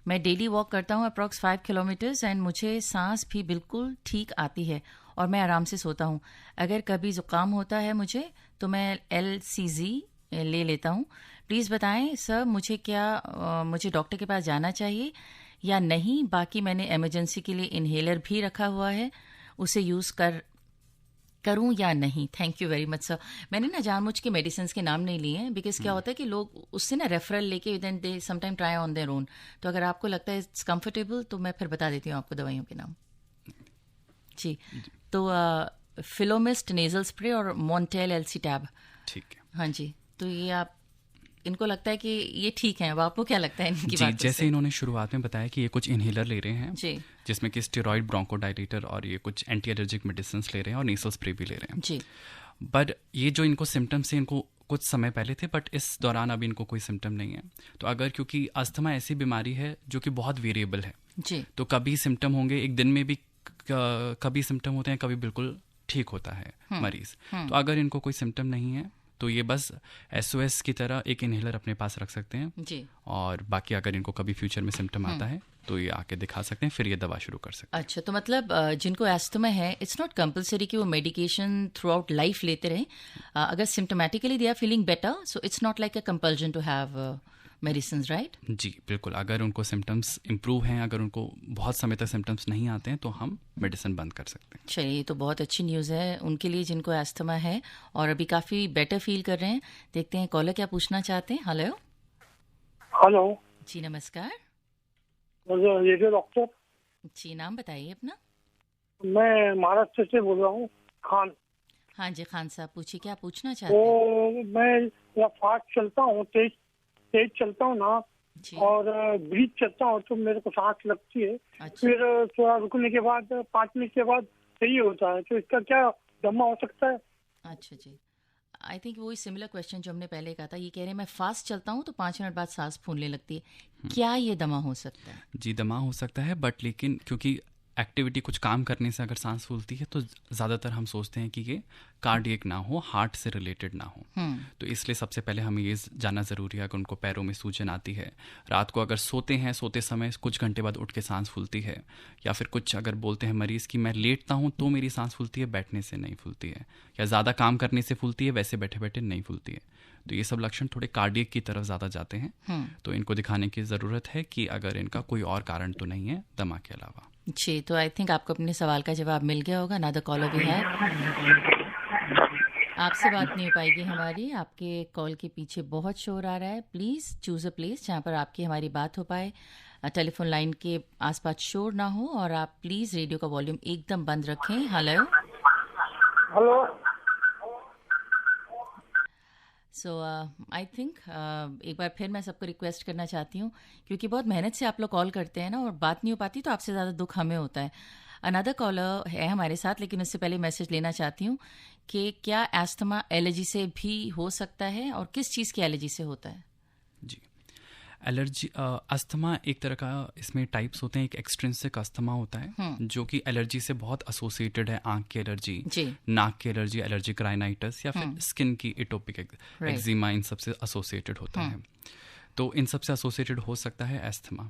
मैं डेली वॉक करता हूँ अप्रॉक्स 5 किलोमीटर्स एंड मुझे सांस भी बिल्कुल ठीक आती है और मैं आराम से सोता हूँ। अगर कभी ज़ुकाम होता है मुझे तो मैं LCZ ले लेता हूँ। प्लीज़ बताएं सर मुझे मुझे डॉक्टर के पास जाना चाहिए या नहीं। बाकी मैंने इमरजेंसी के लिए इन्हेलर भी रखा हुआ है, उसे यूज़ करूं या नहीं। Thank you very much sir. मैंने ना जानबूझ के मेडिसिन के नाम नहीं लिए हैं बिकॉज क्या होता है कि लोग उससे ना रेफरल लेके then they sometime try on their own. तो अगर आपको लगता है इट्स कंफर्टेबल तो मैं फिर बता देती हूँ आपको दवाइयों के नाम। जी तो फिलोमिस्ट नेजल स्प्रे और मॉन्टेल LC टैब। ठीक है। हाँ जी, तो ये आप इनको लगता है कि ये ठीक है। अब आपको क्या लगता है इनकी जी, बातों जैसे से? इन्होंने शुरुआत में बताया कि ये कुछ इनहेलर ले रहे हैं, जी जिसमें कि स्टेरॉइड ब्रोंकोडाइलेटर और ये कुछ एंटी एलर्जिक मेडिसिन ले रहे हैं और नेसल स्प्रे भी ले रहे हैं। जी बट ये जो इनको सिम्टम्स हैं, इनको कुछ समय पहले थे, बट इस दौरान अभी इनको कोई सिम्टम नहीं है। तो अगर, क्योंकि अस्थमा ऐसी बीमारी है जो कि बहुत वेरिएबल है, जी तो कभी सिम्टम होंगे एक दिन में भी, कभी सिम्टम होते हैं, कभी बिल्कुल ठीक होता है मरीज। तो अगर इनको कोई सिम्टम नहीं है तो ये बस SOS की तरह एक इनहेलर अपने पास रख सकते हैं, जी। और बाकी अगर इनको कभी फ्यूचर में सिम्टम आता है तो ये आके दिखा सकते हैं, फिर ये दवा शुरू कर सकते हैं। अच्छा, तो मतलब जिनको एस्थमा है, इट्स नॉट कंपलसरी कि वो मेडिकेशन थ्रू आउट लाइफ लेते रहें। अगर symptomatically they are feeling better, so it's not like a compulsion to have medicine, right? जी बिल्कुल, अगर उनको सिम्टम्स इम्प्रूव हैं, अगर उनको बहुत समय तक सिम्टम्स नहीं आते हैं, तो हम मेडिसिन बंद कर सकते हैं। चलिए, ये तो बहुत अच्छी न्यूज़ है उनके लिए जिनको एस्थमा है और अभी काफ़ी बेटर फील कर रहे हैं। देखते हैं कॉलर क्या पूछना चाहते हैं। हेलो हेलो जी, नमस्कार ये जो डॉक्टर, जी, नाम बताइए अपना। मैं महाराष्ट्र से बोल रहा हूँ, खान। हाँ जी, खान साहब, पूछिए क्या पूछना चाहते हैं। तो मैं फास्ट चलता हूँ, तेज चलता हूँ ना, जी और ब्रीथ चलता हूँ तो मेरे को सांस लगती है। अच्छा। फिर थोड़ा रुकने के बाद 5 मिनट के बाद सही होता है। तो इसका क्या दमा हो सकता है? अच्छा जी, आई थिंक वही सिमिलर क्वेश्चन जो हमने पहले कहा था। ये कह रहे हैं मैं फास्ट चलता हूँ तो 5 मिनट बाद सांस फूलने लगती है, क्या ये दमा हो सकता है? जी, दमा हो सकता है, बट लेकिन क्योंकि एक्टिविटी, कुछ काम करने से अगर सांस फूलती है तो ज़्यादातर हम सोचते हैं कि ये कार्डियक ना हो, हार्ट से रिलेटेड ना हो। तो इसलिए सबसे पहले हमें ये जानना ज़रूरी है, अगर उनको पैरों में सूजन आती है, रात को अगर सोते हैं, सोते समय कुछ घंटे बाद उठ के सांस फूलती है, या फिर कुछ अगर बोलते हैं मरीज़ कि मैं लेटता हूँ तो मेरी सांस फूलती है, बैठने से नहीं फूलती है, या ज़्यादा काम करने से फूलती है, वैसे बैठे बैठे नहीं फूलती है, तो ये सब लक्षण थोड़े कार्डियक की तरफ ज़्यादा जाते हैं। तो इनको दिखाने की ज़रूरत है कि अगर इनका कोई और कारण तो नहीं है दमा के अलावा। जी, तो आई थिंक आपको अपने सवाल का जवाब मिल गया होगा। ना द कॉलर भी है, आपसे बात नहीं हो पाएगी हमारी, आपके कॉल के पीछे बहुत शोर आ रहा है। प्लीज़ चूज़ अ प्लेस जहाँ पर आपकी हमारी बात हो पाए, टेलीफोन लाइन के आसपास शोर ना हो, और आप प्लीज़ रेडियो का वॉल्यूम एकदम बंद रखें। Hello hello so I think एक बार फिर मैं सबको रिक्वेस्ट करना चाहती हूँ, क्योंकि बहुत मेहनत से आप लोग कॉल करते हैं ना, और बात नहीं हो पाती तो आपसे ज़्यादा दुख हमें होता है। अनदर कॉलर है हमारे साथ, लेकिन उससे पहले मैसेज लेना चाहती हूँ कि क्या एस्थमा एलर्जी से भी हो सकता है, और किस चीज़ की एलर्जी से होता है? जी, एलर्जी, अस्थमा एक तरह का, इसमें टाइप्स होते हैं। एक एक्सट्रिंसिक अस्थमा होता है जो कि एलर्जी से बहुत एसोसिएटेड है, आंख की एलर्जी, जी नाक की एलर्जी, एलर्जिक राइनाइटिस, या फिर स्किन की एटोपिक एक्जिमा, इन सबसे एसोसिएटेड होता है। तो इन सबसे एसोसिएटेड हो सकता है एस्थमा।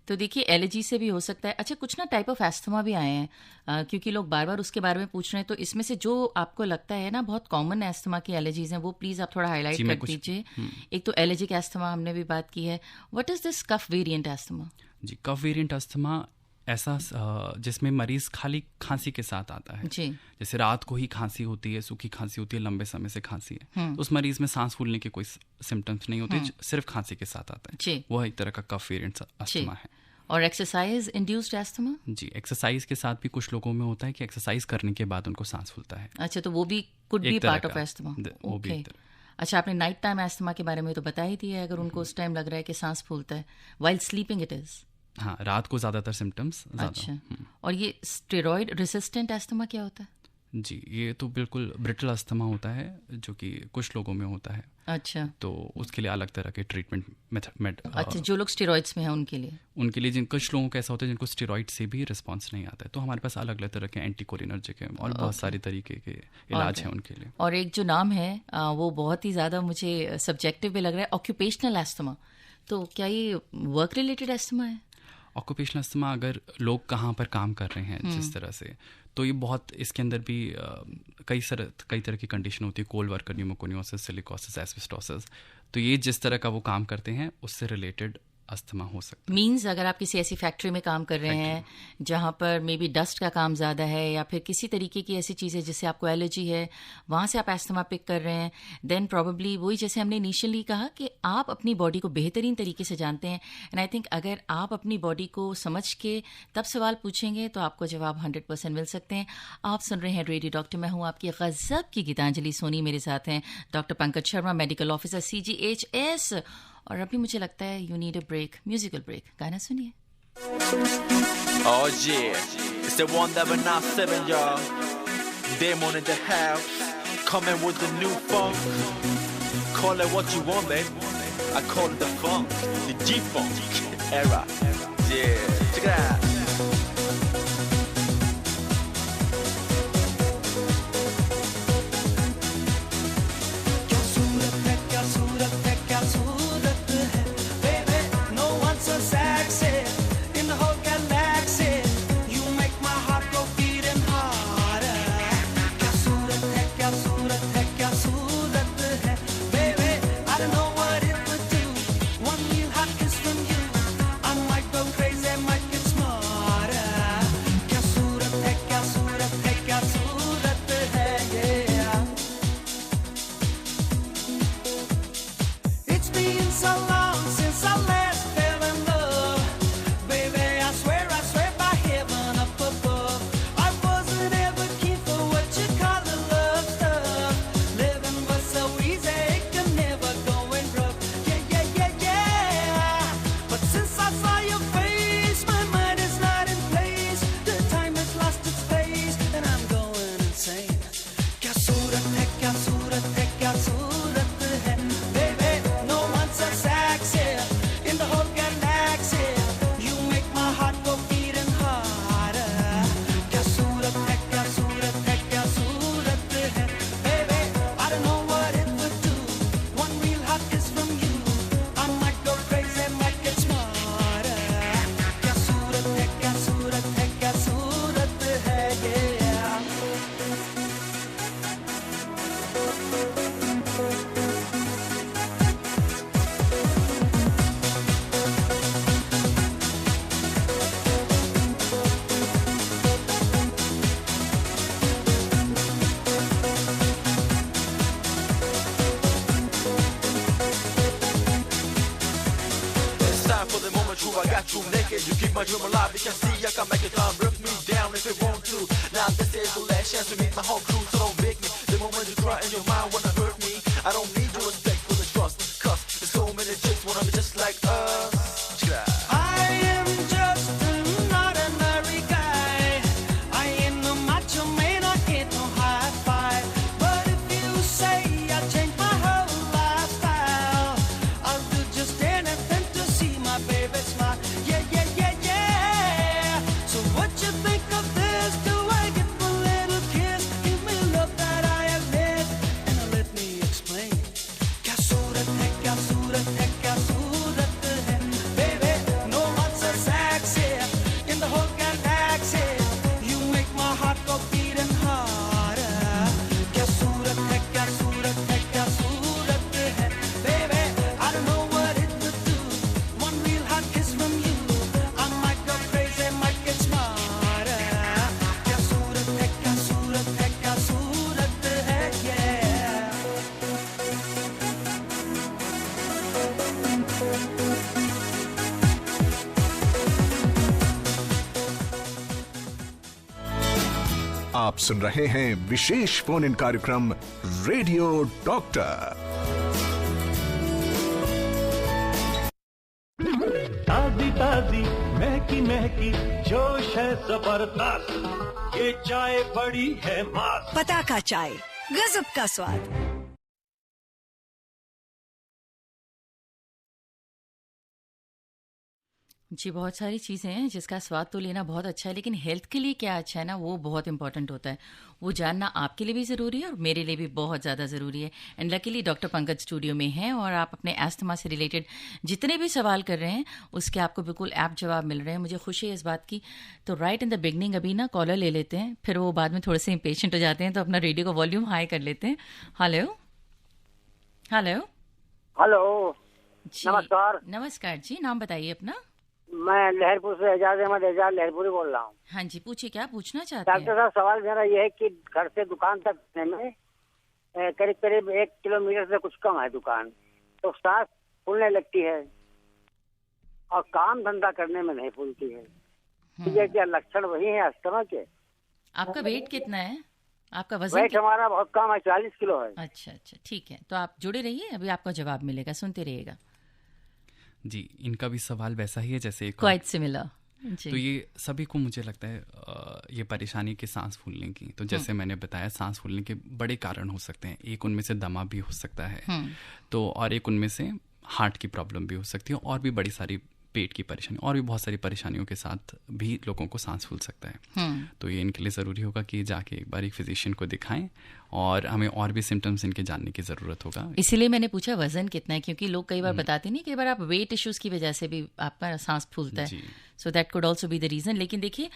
तो देखिए, एलर्जी से भी हो सकता है। अच्छा, कुछ ना टाइप ऑफ एस्थमा भी आए हैं, क्योंकि लोग बार बार उसके बारे में पूछ रहे हैं, तो इसमें से जो आपको लगता है ना बहुत कॉमन एस्थमा की एलर्जीज हैं, वो प्लीज़ आप थोड़ा हाईलाइट कर दीजिए। एक तो एलर्जिक एस्थमा हमने भी बात की है। What is this cough variant asthma? जी, कफ वेरिएंट अस्थमा ऐसा जिसमें मरीज खाली खांसी के साथ आता है। जी जैसे रात को ही खांसी होती है, सूखी खांसी होती है, लंबे समय से खांसी है, तो उस मरीज में सांस फूलने के कोई सिम्टम्स नहीं होते, सिर्फ खांसी के साथ आता है। जी, वह एक तरह का कफ वेरिएंट अस्थमा है। और एक्सरसाइज इंड्यूस्ड एस्थमा? जी, एक्सरसाइज के साथ भी कुछ लोगों में होता है कि एक्सरसाइज करने के बाद उनको सांस फूलता है। अच्छा, तो वो भी could be part of asthma. वो भी एक तरह। अच्छा, आपने नाइट टाइम एस्थमा के बारे में तो बता ही दिया है, अगर उनको उस टाइम लग रहा है कि सांस फूलता है, वाइल स्लीपिंग इट इज। हाँ, रात को ज़्यादातर सिम्टम्स। अच्छा, और ये स्टेरॉइड रेसिस्टेंट एस्थमा क्या होता है? जी, ये तो बिल्कुल ब्रिटल अस्थमा होता है जो कि कुछ लोगों में होता है। अच्छा, तो उसके लिए अलग तरह के ट्रीटमेंट मेथड। अच्छा, जो लोग स्टेरॉइड्स में हैं उनके लिए जिन कुछ लोगों को ऐसा होता है जिनको स्टेरॉइड से भी रिस्पांस नहीं आता है, तो हमारे पास अलग अलग तरह के एंटीकोलिनर्जिक हैं और बहुत सारे तरीके के इलाज हैं उनके लिए। और एक जो नाम है वो बहुत ही ज़्यादा मुझे सब्जेक्टिव भी लग रहा है, ऑक्यूपेशनल एस्थमा। तो क्या ये वर्क रिलेटेड एस्थमा है? ऑक्यूपेशनल अस्थमा, अगर लोग कहाँ पर काम कर रहे हैं जिस तरह से, तो ये बहुत, इसके अंदर भी कई तरह की कंडीशन होती है, cold worker pneumoconiosis, silicosis, asbestosis. तो ये जिस तरह का वो काम करते हैं उससे रिलेटेड अस्थमा हो सकता है। मीन्स अगर आप किसी ऐसी फैक्ट्री में काम कर रहे हैं जहाँ पर मे बी डस्ट का काम ज़्यादा है या फिर किसी तरीके की ऐसी चीज़ है जिससे आपको एलर्जी है, वहाँ से आप एस्थमा पिक कर रहे हैं, देन प्रॉबेबली वही जैसे हमने इनिशियली कहा कि आप अपनी बॉडी को बेहतरीन तरीके से जानते हैं। एंड आई थिंक अगर आप अपनी बॉडी को समझ के तब सवाल पूछेंगे तो आपको जवाब 100% मिल सकते हैं। आप सुन रहे हैं रेडियो डॉक्टर, मैं हूँ आपकी गज़ब की गीतांजलि सोनी, मेरे साथ हैं doctor Pankaj Sharma, medical officer CGHS। और अभी मुझे लगता है you need a break, musical break. गाना सुनिए। Oh yeah, it's the 1997, y'all. Demon in the house, coming with the new funk. Call it what you want, babe. I call it the funk, the G-funk era. Yeah, check it out. You naked, you keep my dream alive. You can see I can make it time, rip me down if you want to. Now this is the last chance to meet my whole crew, so don't make me. The moment you cry in your mind wanna hurt me, I don't need your respect for the trust. Cause there's so many chicks wanna be just like us. I am just an ordinary guy. I ain't no macho man, I get no high five. But if you say I changed my whole lifestyle, I'll do just anything to see my baby smile. Yeah, yeah, yeah, yeah. So what you think of this? Do I get a little kiss? Give me love that I have missed, and let me explain. क्या सूरत है, क्या सूरत है, क्या सूरत है, baby. No one's so sexy in the whole galaxy. You make my heart go beating harder. क्या सूरत है, क्या सूरत है, क्या सूरत है, baby. I don't know what it would do. One real hot kiss from you, I might go crazy, might get smarter. क्या सूरत है, क्या सूरत है, क्या सूरत है, yeah. आप सुन रहे हैं विशेष फोन इन कार्यक्रम रेडियो डॉक्टर। ताजी ताजी महकी महकी जोश है जबरदस्त, ये चाय बड़ी है मस्त। पताका चाय, गजब का स्वाद। जी, बहुत सारी चीज़ें हैं जिसका स्वाद तो लेना बहुत अच्छा है, लेकिन हेल्थ के लिए क्या अच्छा है ना, वो बहुत इंपॉर्टेंट होता है। वो जानना आपके लिए भी ज़रूरी है और मेरे लिए भी बहुत ज़्यादा ज़रूरी है। And luckily doctor Pankaj studio में हैं और आप अपने एस्थमा से रिलेटेड जितने भी सवाल कर रहे हैं उसके आपको बिल्कुल ऐप जवाब मिल रहे हैं। मुझे खुशी है इस बात की। तो राइट इन द बिगनिंग अभी ना कॉलर ले लेते हैं, फिर वो बाद में थोड़े से इम्पेशेंट हो जाते हैं, तो अपना रेडियो का वॉल्यूम हाई कर लेते हैं। हेलो हेलो हेलो, जी नमस्कार। नमस्कार जी, नाम बताइए अपना। मैं लहरपुर से एजाज अहमद एजाज लहरपुरी बोल रहा हूँ। हाँ जी, पूछिए क्या पूछना चाहते हैं। डॉक्टर साहब, सवाल मेरा ये है कि घर से दुकान तक जाने में करीब करीब 1 किलोमीटर से कुछ कम है दुकान, तो सांस फूलने लगती है और काम धंधा करने में नहीं फूलती है। ये क्या लक्षण वही है अस्थमा के? आपका वेट कितना है? आपका वजन वेट हमारा बहुत कम है, 40 किलो है। अच्छा, ठीक है, तो आप जुड़े रहिए, अभी आपका जवाब मिलेगा, सुनते रहिएगा। जी, इनका भी सवाल वैसा ही है जैसे एक क्वाइट सिमिलर। तो ये सभी को मुझे लगता है ये परेशानी की सांस फूलने की। तो जैसे मैंने बताया, सांस फूलने के बड़े कारण हो सकते हैं। एक उनमें से दमा भी हो सकता है, तो और एक उनमें से हार्ट की प्रॉब्लम भी हो सकती है, और भी बड़ी सारी पेट की परेशानी और भी बहुत सारी परेशानियों के साथ भी लोगों को सांस फूल सकता है। तो ये इनके लिए ज़रूरी होगा कि जाके एक बार एक फिजिशियन को दिखाएं, और हमें और भी सिम्टम्स इनके जानने की ज़रूरत होगा। इसीलिए मैंने पूछा वजन कितना है, क्योंकि लोग कई बार बताते नहीं, कई बार आप वेट इश्यूज की वजह से भी आपका सांस फूलता है, so that could also be the reason. लेकिन देखिए,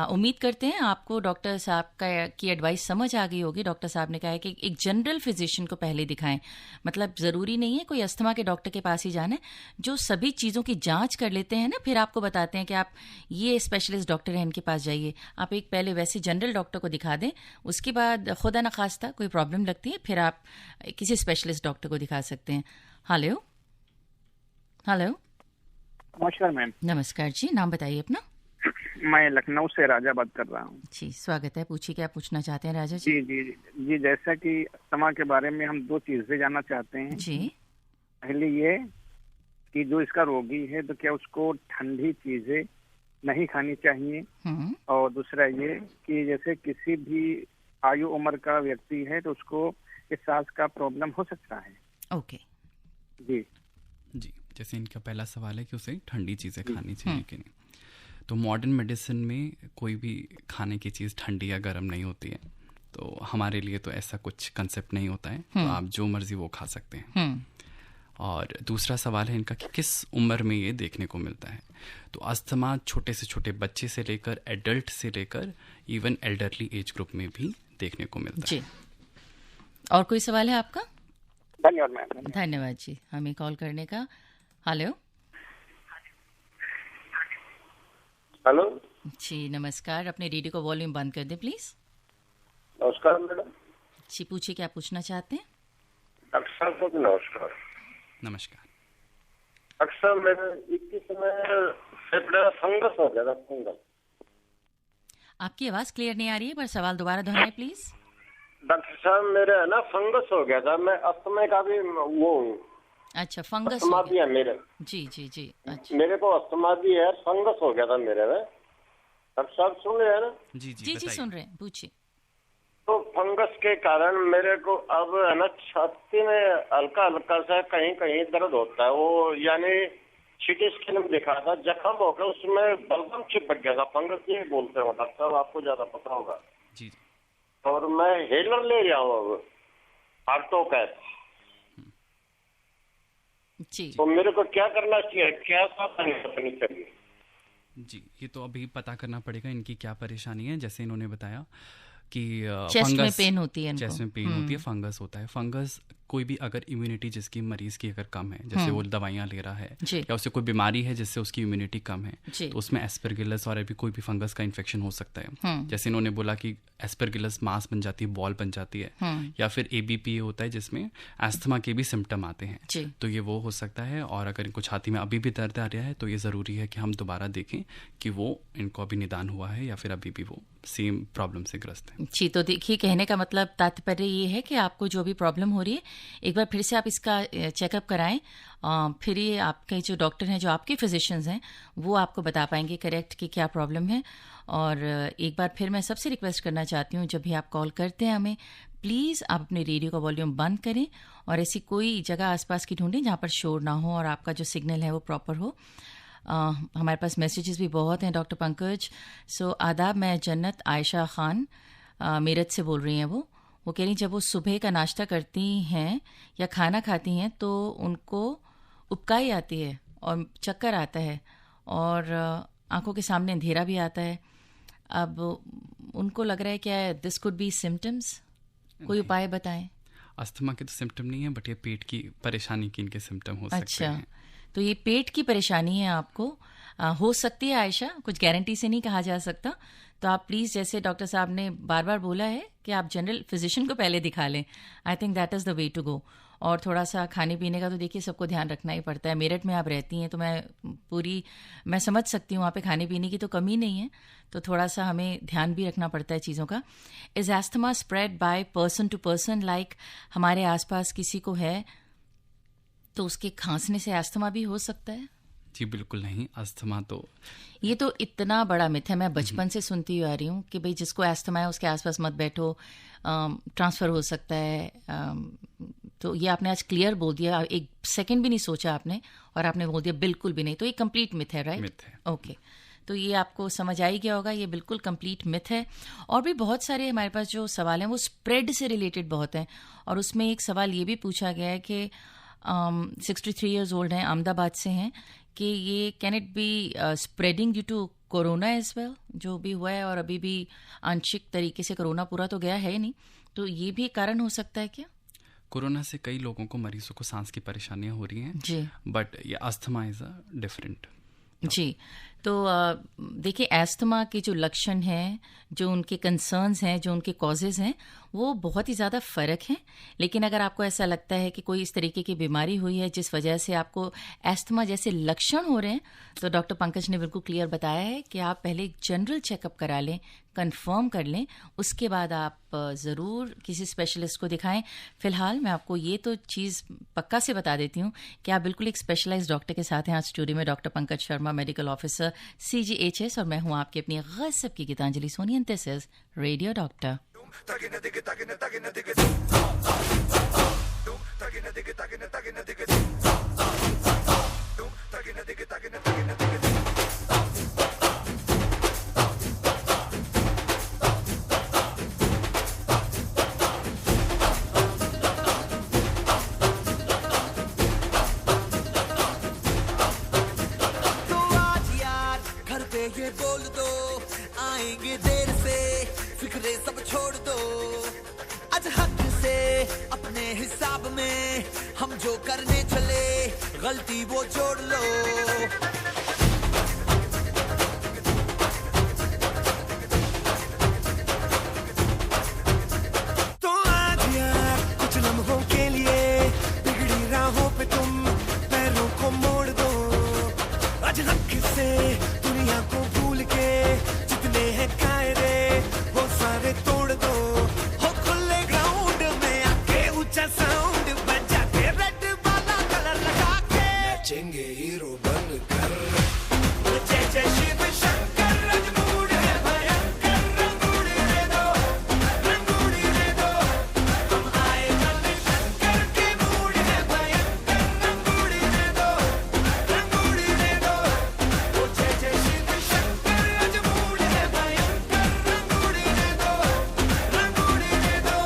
उम्मीद करते हैं आपको डॉक्टर साहब की एडवाइस समझ आ गई होगी। डॉक्टर साहब ने कहा है कि एक जनरल फिजिशियन को पहले दिखाएं, मतलब ज़रूरी नहीं है कोई अस्थमा के डॉक्टर के पास ही जाना है, जो सभी चीज़ों की जाँच कर लेते हैं ना, फिर आपको बताते हैं कि आप ये स्पेशलिस्ट डॉक्टर हैं, इनके पास जाइए। आप एक पहले वैसे जनरल डॉक्टर को दिखा दें, उसके बाद खुदा न खास्ता कोई प्रॉब्लम लगती है, फिर आप किसी स्पेशलिस्ट डॉक्टर को दिखा सकते हैं। हेलो हेलो, नमस्कार मैम। नमस्कार जी, नाम बताइए अपना। मैं लखनऊ से राजा बात कर रहा हूँ। जी, स्वागत है, पूछिए क्या पूछना चाहते हैं राजा जी। जी जी जी, जैसा कि अस्थमा के बारे में हम 2 चीजें जानना चाहते हैं जी। पहले ये कि जो इसका रोगी है तो क्या उसको ठंडी चीजें नहीं खानी चाहिए, और दूसरा ये कि जैसे किसी भी आयु उम्र का व्यक्ति है तो उसको इस सांस का प्रॉब्लम हो सकता है। ओके जी जी, जैसे इनका पहला सवाल है कि उसे ठंडी चीज़ें खानी चाहिए कि नहीं। तो मॉडर्न मेडिसिन में कोई भी खाने की चीज़ ठंडी या गर्म नहीं होती है, तो हमारे लिए तो ऐसा कुछ कंसेप्ट नहीं होता है, तो आप जो मर्जी वो खा सकते हैं। और दूसरा सवाल है इनका कि किस उम्र में ये देखने को मिलता है। तो अस्थमा छोटे से छोटे बच्चे से लेकर एडल्ट से लेकर इवन एल्डरली एज ग्रुप में भी देखने को मिलता जी। है। और कोई सवाल है आपका? धन्यवाद मैम। धन्यवाद जी हमें कॉल करने का। हेलो हेलो जी, नमस्कार, अपने रेडियो को वॉल्यूम बंद कर दें प्लीज। नमस्कार मैडम जी, पूछिए क्या पूछना चाहते हैं। डॉक्टर साहब को भी नमस्कार। नमस्कार। अक्सर मेरे 21 में फेफड़े में फंगस हो गया था, फंगस। आपकी आवाज क्लियर नहीं आ रही है, पर सवाल दोबारा दोहराएं प्लीज। डॉक्टर साहब, मेरे है ना फंगस हो गया था, मैं अस्थमा का भी वो हूँ। अच्छा, फंगस अस्थमा भी है मेरे। जी जी जी, अच्छा। मेरे को अस्थमा भी है, फंगस हो गया था मेरे में। डॉक्टर साहब सुन रहे हैं ना? जी जी जी, सुन रहे हैं, पूछिए। तो फंगस के कारण मेरे को अब है ना छाती में हल्का हल्का सा कहीं कहीं दर्द होता है, वो यानी सीटी स्कैन में देखा था, जख्म हो गया, उसमें बलगम चिपक गया था। फंगस ये बोलते हो डॉक्टर साहब, आपको ज्यादा पता होगा। जी। और मैं हेलर ले रहा हूँ अब, ऑर्थोकैट। जी। तो मेरे को क्या करना चाहिए, क्या सावधानी रखनी चाहिए? जी, ये तो अभी पता करना पड़ेगा इनकी क्या परेशानी है। जैसे इन्होंने बताया कि चेस्ट में पेन होती है, चेस्ट में पेन होती है, फंगस होता है। फंगस कोई भी अगर इम्यूनिटी जिसकी मरीज की अगर कम है, जैसे वो दवाइयाँ ले रहा है या उसे कोई बीमारी है जिससे उसकी इम्यूनिटी कम है, तो उसमें एस्परगिलस और अभी कोई भी फंगस का इन्फेक्शन हो सकता है। जैसे इन्होंने बोला कि एस्परगिलस मास बन जाती है, बॉल बन जाती है, या फिर ABP होता है जिसमें एस्थमा के भी सिम्टम आते हैं, तो ये वो हो सकता है। और अगर इनको छाती में अभी भी दर्द आ रहा है तो ये ज़रूरी है कि हम दोबारा देखें कि वो इनको अभी निदान हुआ है या फिर अभी भी वो सेम प्रॉब्लम से ग्रस्त है। जी, तो देखिए, कहने का मतलब तात्पर्य ये है कि आपको जो भी प्रॉब्लम हो रही है, एक बार फिर से आप इसका चेकअप कराएं, फिर ये आपके जो डॉक्टर हैं, जो आपके फिजिशियंस हैं, वो आपको बता पाएंगे करेक्ट कि क्या प्रॉब्लम है। और एक बार फिर मैं सबसे रिक्वेस्ट करना चाहती हूँ, जब भी आप कॉल करते हैं हमें, प्लीज़ आप अपने रेडियो का वॉल्यूम बंद करें और ऐसी कोई जगह आसपास की ढूंढें जहाँ पर शोर ना हो और आपका जो सिग्नल है वो प्रॉपर हो। हमारे पास मैसेजेस भी बहुत हैं डॉक्टर पंकज। सो आदाब, मैं जन्नत आयशा खान मेरठ से बोल रही हैं। वो कह रही जब वो सुबह का नाश्ता करती हैं या खाना खाती हैं तो उनको उबकाई आती है और चक्कर आता है और आंखों के सामने अंधेरा भी आता है। अब उनको लग रहा है क्या दिस कुड बी सिम्टम्स, कोई उपाय बताएं। अस्थमा के तो सिम्टम नहीं है, बट ये पेट की परेशानी के इनके सिम्टम हो सकते हैं। तो ये पेट की परेशानी है आपको, हो सकती है आयशा, कुछ गारंटी से नहीं कहा जा सकता। तो आप प्लीज़, जैसे डॉक्टर साहब ने बार बार बोला है कि आप जनरल फिजिशियन को पहले दिखा लें। I think that is the way to go. और थोड़ा सा खाने पीने का तो देखिए सबको ध्यान रखना ही पड़ता है। मेरठ में आप रहती हैं तो मैं समझ सकती हूँ, वहाँ पे खाने पीने की तो कमी नहीं है, तो थोड़ा सा हमें ध्यान भी रखना पड़ता है चीज़ों का। Is asthma spread by person to person, like हमारे आसपास किसी को है तो उसके खांसने से एस्थमा भी हो सकता है? जी बिल्कुल नहीं, अस्थमा तो ये तो इतना बड़ा मिथ है, मैं बचपन से सुनती आ रही हूँ कि भाई जिसको एस्थमा है उसके आसपास मत बैठो, ट्रांसफ़र हो सकता है। तो ये आपने आज क्लियर बोल दिया, एक सेकंड भी नहीं सोचा आपने और आपने बोल दिया बिल्कुल भी नहीं। तो ये कंप्लीट मिथ है, राइट? मिथ है। ओके, तो ये आपको समझ आ ही गया होगा, ये बिल्कुल कंप्लीट मिथ है। और भी बहुत सारे हमारे पास जो सवाल हैं वो स्प्रेड से रिलेटेड बहुत हैं। और उसमें एक सवाल ये भी पूछा गया है कि 63 ईयर्स ओल्ड हैं, अहमदाबाद से हैं, कि ये can it be spreading due to corona as well, जो भी हुआ है और अभी भी आंशिक तरीके से कोरोना पूरा तो गया है नहीं, तो ये भी कारण हो सकता है क्या? कोरोना से कई लोगों को, मरीजों को सांस की परेशानियां हो रही हैं जी, बट ये अस्थमा इज अ डिफरेंट। जी, तो देखिए एस्थमा के जो लक्षण हैं, जो उनके कंसर्न्स हैं, जो उनके कॉजेज़ हैं, वो बहुत ही ज़्यादा फ़र्क हैं। लेकिन अगर आपको ऐसा लगता है कि कोई इस तरीके की बीमारी हुई है जिस वजह से आपको एस्थमा जैसे लक्षण हो रहे हैं, तो डॉक्टर पंकज ने बिल्कुल क्लियर बताया है कि आप पहले एक जनरल चेकअप करा लें, कंफर्म कर लें, उसके बाद आप ज़रूर किसी स्पेशलिस्ट को दिखाएं। फ़िलहाल मैं आपको ये तो चीज़ पक्का से बता देती हूँ कि आप बिल्कुल एक स्पेशलाइज्ड डॉक्टर के साथ हैं आज स्टूडियो में, doctor Pankaj Sharma, medical officer CGHS, और मैं हूँ आपकी अपनी गज़ब की Geetanjali Soni, and this is radio doctor. ये बोल दो आएंगे देर से, फिक्रे सब छोड़ दो, आज हक से अपने हिसाब में हम जो करने चले गलती वो जोड़ लो। तो आज यार कुछ लम्हों के लिए बिगड़ी राहों पे तुम पैरों को मोड़ दो, आज हक से दुनिया को भूल के जितने हैं कायदे वो सारे तोड़ दो। हो खुले ग्राउंड में आके ऊंचा साउंड बजा के रेड वाला कलर लगा के नाचेंगे हीरो बनकर। जय जय शिव शंकर, रंगूड़ है भयंकर, रंगूड़ रे दो, रंगूड़ रे दो, हम आए जल शंकर के मूड है भयंकर, रंगूड़ रे दो, रंगूड़ रे दो। जय जय शिव शंकर, रंगूड़ है भयंकर, रंगूड़ रे दो, रंगूड़ रे दो।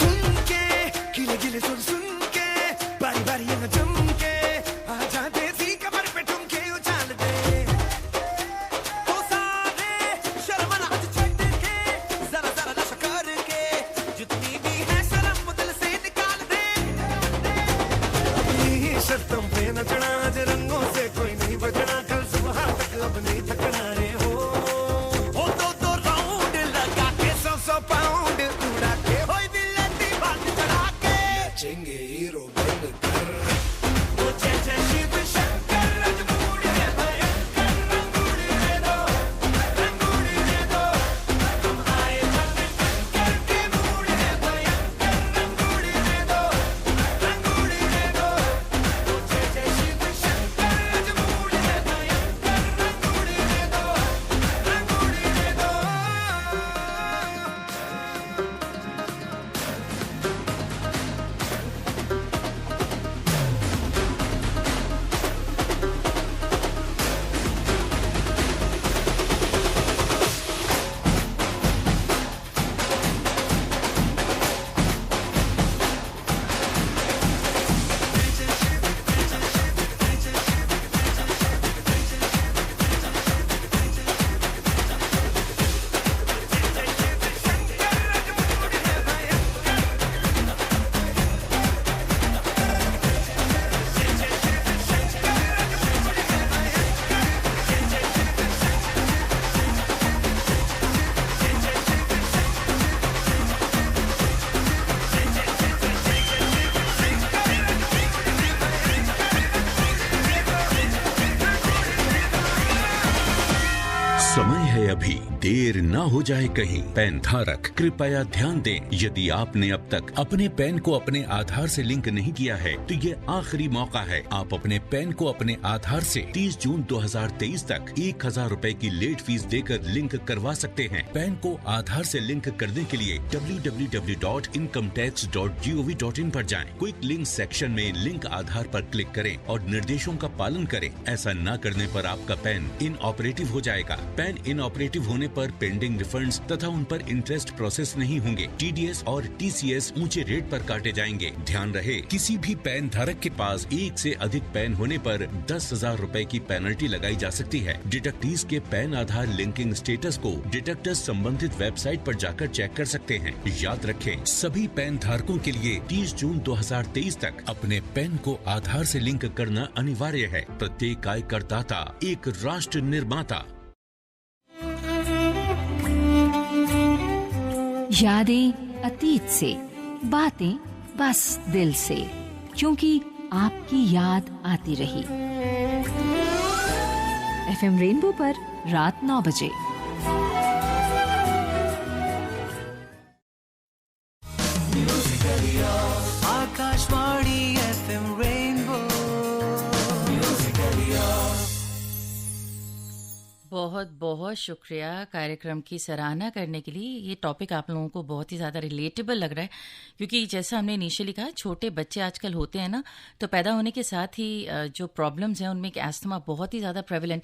सुन के गिले गिले सुन सुन के बारी बारी ये न जम के आजा देसी कमर पे ठुमके उछाल दे। तो सारे शर्म ना आज छट के जरा जरा नशा करके जितनी भी है शर्म दिल से निकाल दे। अपनी शर्तों पे नचना, आज रंगों से कोई नहीं बचना, कल सुबह तक अब नहीं थकना रे हो। हो दो राउंड लगा के 100 पाउंड उड़ा के होई दिल दीवान चढ़ा के नाचेंगे हीरो बनकर। जय जय शिव शंकर, रंगूड़ है भयंकर, रंगूड़ रे दो, रंगूड़ रे दो, हम आए जल शंकर के मूड है भयंकर, रंगूड़ रे दो, रंगूड़ रे दो। जय जय शिव शंकर, रंगूड़ है भयंकर, रंगूड़ रे समय है अभी, देर ना हो जाए कहीं। पैन धारक कृपया ध्यान दें, यदि आपने अब तक अपने पैन को अपने आधार से लिंक नहीं किया है तो ये आखिरी मौका है। आप अपने पैन को अपने आधार से 30 जून 2023 तक 1000 रुपए की लेट फीस देकर लिंक करवा सकते हैं। पैन को आधार से लिंक करने के लिए www.incometax.gov.in पर जाएं। क्विक लिंक सेक्शन में लिंक आधार पर क्लिक करें और निर्देशों का पालन करें। ऐसा न करने पर आपका पैन इनऑपरेटिव हो जाएगा। पैन इनऑपरेटिव होने पर पेंडिंग रिफंड्स तथा उन पर इंटरेस्ट प्रोसेस नहीं होंगे। TDS और TCS ऊंचे रेट पर काटे जाएंगे। ध्यान रहे, किसी भी पैन धारक के पास एक से अधिक पैन होने पर 10,000 रुपए की पेनल्टी लगाई जा सकती है। डिडक्टीज के पैन आधार लिंकिंग स्टेटस को डिडक्टर्स संबंधित वेबसाइट पर जाकर चेक कर सकते हैं। याद रखें, सभी पैन धारकों के लिए 30 जून 2023 तक अपने पैन को आधार से लिंक करना अनिवार्य है। प्रत्येक आयकरदाता एक राष्ट्र निर्माता। यादें अतीत से, बातें बस दिल से, क्योंकि आपकी याद आती रही। FM रेनबो पर रात 9 बजे। Akashvani FM rainbow. बहुत बहुत शुक्रिया कार्यक्रम की सराहना करने के लिए। ये टॉपिक आप लोगों को बहुत ही ज़्यादा रिलेटेबल लग रहा है, क्योंकि जैसा हमने इनिशियली कहा, छोटे बच्चे आजकल होते हैं ना, तो पैदा होने के साथ ही जो प्रॉब्लम्स हैं उनमें एक एस्थमा बहुत ही ज़्यादा प्रेवलेंट।